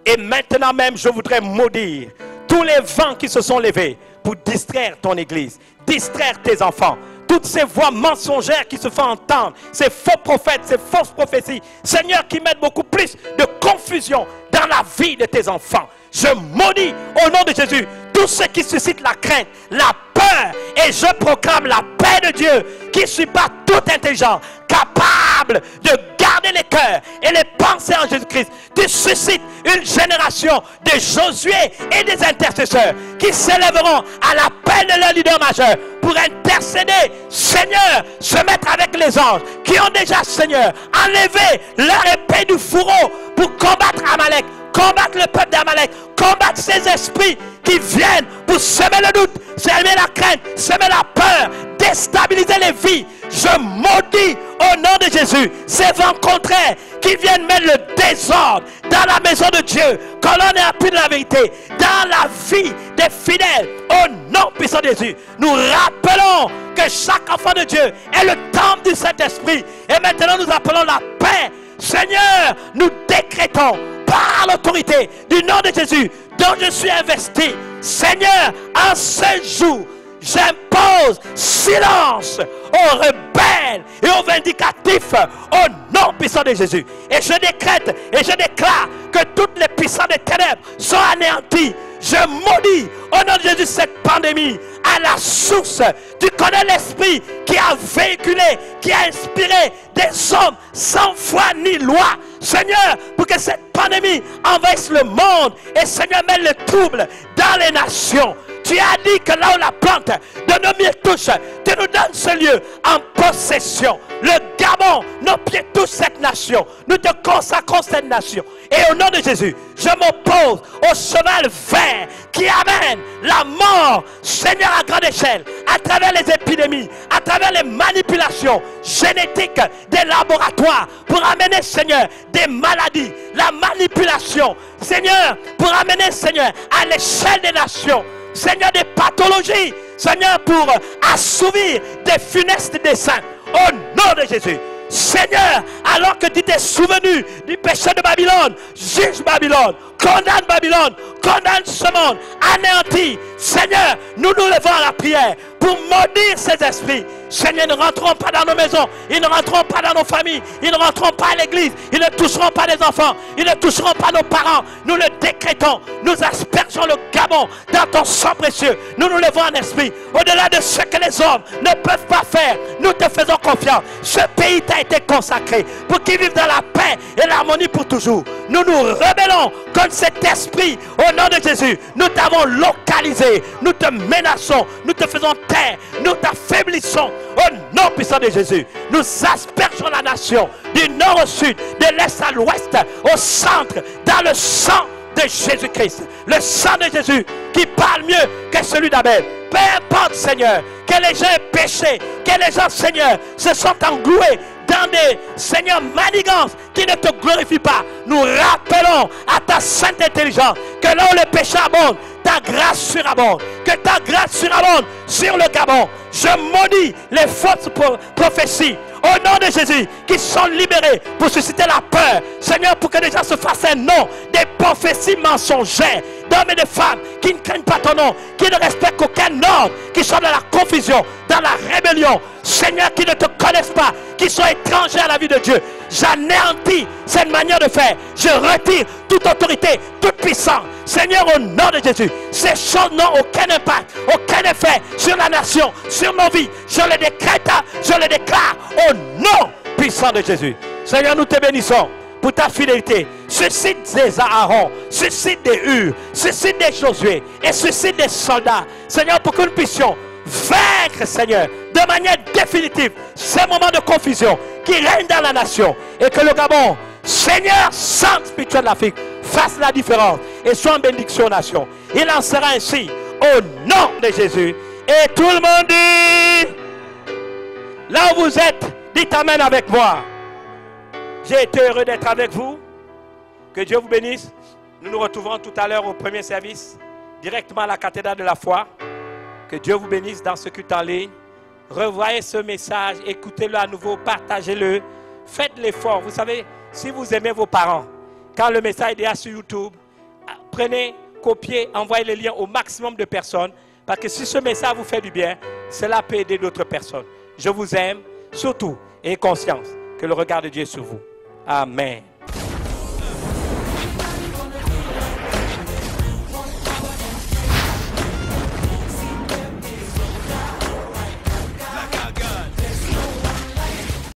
Et maintenant même, je voudrais maudire tous les vents qui se sont levés pour distraire ton église, distraire tes enfants. Toutes ces voix mensongères qui se font entendre, ces faux prophètes, ces fausses prophéties, Seigneur, qui mettent beaucoup plus de confusion dans la vie de tes enfants. Je maudis au nom de Jésus tout ce qui suscite la crainte, la peur, et je proclame la paix de Dieu qui surpasse toute intelligence, capable de garder les cœurs et les pensées en Jésus-Christ. Tu suscites une génération de Josué et des intercesseurs qui s'élèveront à l'appel de leur leader majeur pour intercéder, Seigneur, se mettre avec les anges qui ont déjà, Seigneur, enlevé leur épée du fourreau pour combattre Amalek, combattre le peuple d'Amalek, combattre ces esprits qui viennent pour semer le doute, semer la crainte, semer la peur, déstabiliser les vies. Je maudis au nom de Jésus ces vents contraires qui viennent mettre le désordre dans la maison de Dieu, quand l'on est appris de la vérité, dans la vie des fidèles. Au nom puissant de Jésus, nous rappelons que chaque enfant de Dieu est le temple du Saint-Esprit. Et maintenant nous appelons la paix. Seigneur, nous décrétons par l'autorité du nom de Jésus dont je suis investi, Seigneur, en ce jour, j'impose silence aux rebelles et aux vindicatifs au nom puissant de Jésus. Et je décrète et je déclare que toutes les puissances des ténèbres sont anéanties. Je maudis au nom de Jésus cette pandémie à la source. Tu connais l'esprit qui a véhiculé, qui a inspiré des hommes sans foi ni loi. Seigneur, pour que cette pandémie envahisse le monde et Seigneur mette le trouble dans les nations. Tu as dit que là où la plante de nos pieds touche, tu nous donnes ce lieu en possession. Le Gabon, nos pieds touchent cette nation. Nous te consacrons cette nation. Et au nom de Jésus, je m'oppose au cheval vert qui amène la mort, Seigneur, à grande échelle, à travers les épidémies, à travers les manipulations génétiques des laboratoires, pour amener, Seigneur, des maladies, la manipulation, Seigneur, pour amener, Seigneur, à l'échelle des nations, Seigneur, des pathologies, Seigneur, pour assouvir des funestes desseins. Au nom de Jésus, Seigneur, alors que tu t'es souvenu du péché de Babylone, juge Babylone, condamne Babylone, condamne ce monde, anéantit. Seigneur, nous nous levons à la prière pour maudire ces esprits. Seigneur, ils ne rentreront pas dans nos maisons, ils ne rentreront pas dans nos familles, ils ne rentreront pas à l'église, ils ne toucheront pas les enfants, ils ne toucheront pas nos parents. Nous le décrétons, nous aspergeons le Gabon dans ton sang précieux. Nous nous levons en esprit, au-delà de ce que les hommes ne peuvent pas faire. Nous te faisons confiance. Ce pays t'a été consacré pour qu'il vive dans la paix et l'harmonie pour toujours. Nous nous rebellons contre cet esprit au nom de Jésus. Nous t'avons localisé, nous te menaçons, nous te faisons taire, nous t'affaiblissons. Au nom puissant de Jésus, nous aspergeons la nation du nord au sud, de l'est à l'ouest, au centre, dans le sang de Jésus-Christ. Le sang de Jésus qui parle mieux que celui d'Abel. Peu importe, Seigneur, que les gens aient péché, que les gens, Seigneur, se sont engloués dans des, Seigneur, manigances qui ne te glorifient pas. Nous rappelons à ta sainte intelligence que là où le péché abonde, ta grâce surabonde. Que ta grâce surabonde sur le Gabon. Je maudis les fausses prophéties au nom de Jésus qui sont libérés pour susciter la peur. Seigneur, pour que les gens se fassent un nom, des prophéties mensongères d'hommes et de femmes qui ne craignent pas ton nom, qui ne respectent aucun ordre, qui sont dans la confusion, dans la rébellion. Seigneur, qui ne te connaissent pas, qui sont étrangers à la vie de Dieu. j'anéantis cette manière de faire. Je retire toute autorité, toute puissance. Seigneur, au nom de Jésus, ces choses n'ont aucun impact, aucun effet sur la nation, sur nos vies. Je le décrète, je le déclare au nom puissant de Jésus. Seigneur, nous te bénissons pour ta fidélité. Suscite des Aaron, suscite des Hur, suscite des Josué et suscite des soldats. Seigneur, pour que nous puissions vaincre, Seigneur, de manière définitive ces moments de confusion qui règnent dans la nation, et que le Gabon, Seigneur, centre spirituel de l'Afrique, fasse la différence et soit en bénédiction aux nations. Il en sera ainsi au nom de Jésus. Et tout le monde dit, là où vous êtes, dites amen avec moi. J'ai été heureux d'être avec vous. Que Dieu vous bénisse. Nous nous retrouvons tout à l'heure au premier service, directement à la cathédrale de la foi. Que Dieu vous bénisse dans ce culte en ligne. Revoyez ce message, écoutez-le à nouveau, partagez-le. Faites l'effort. Vous savez, si vous aimez vos parents, quand le message est déjà sur YouTube, prenez, copiez, envoyez le lien au maximum de personnes. Parce que si ce message vous fait du bien, cela peut aider d'autres personnes. Je vous aime, surtout, ayez conscience que le regard de Dieu est sur vous. Amen.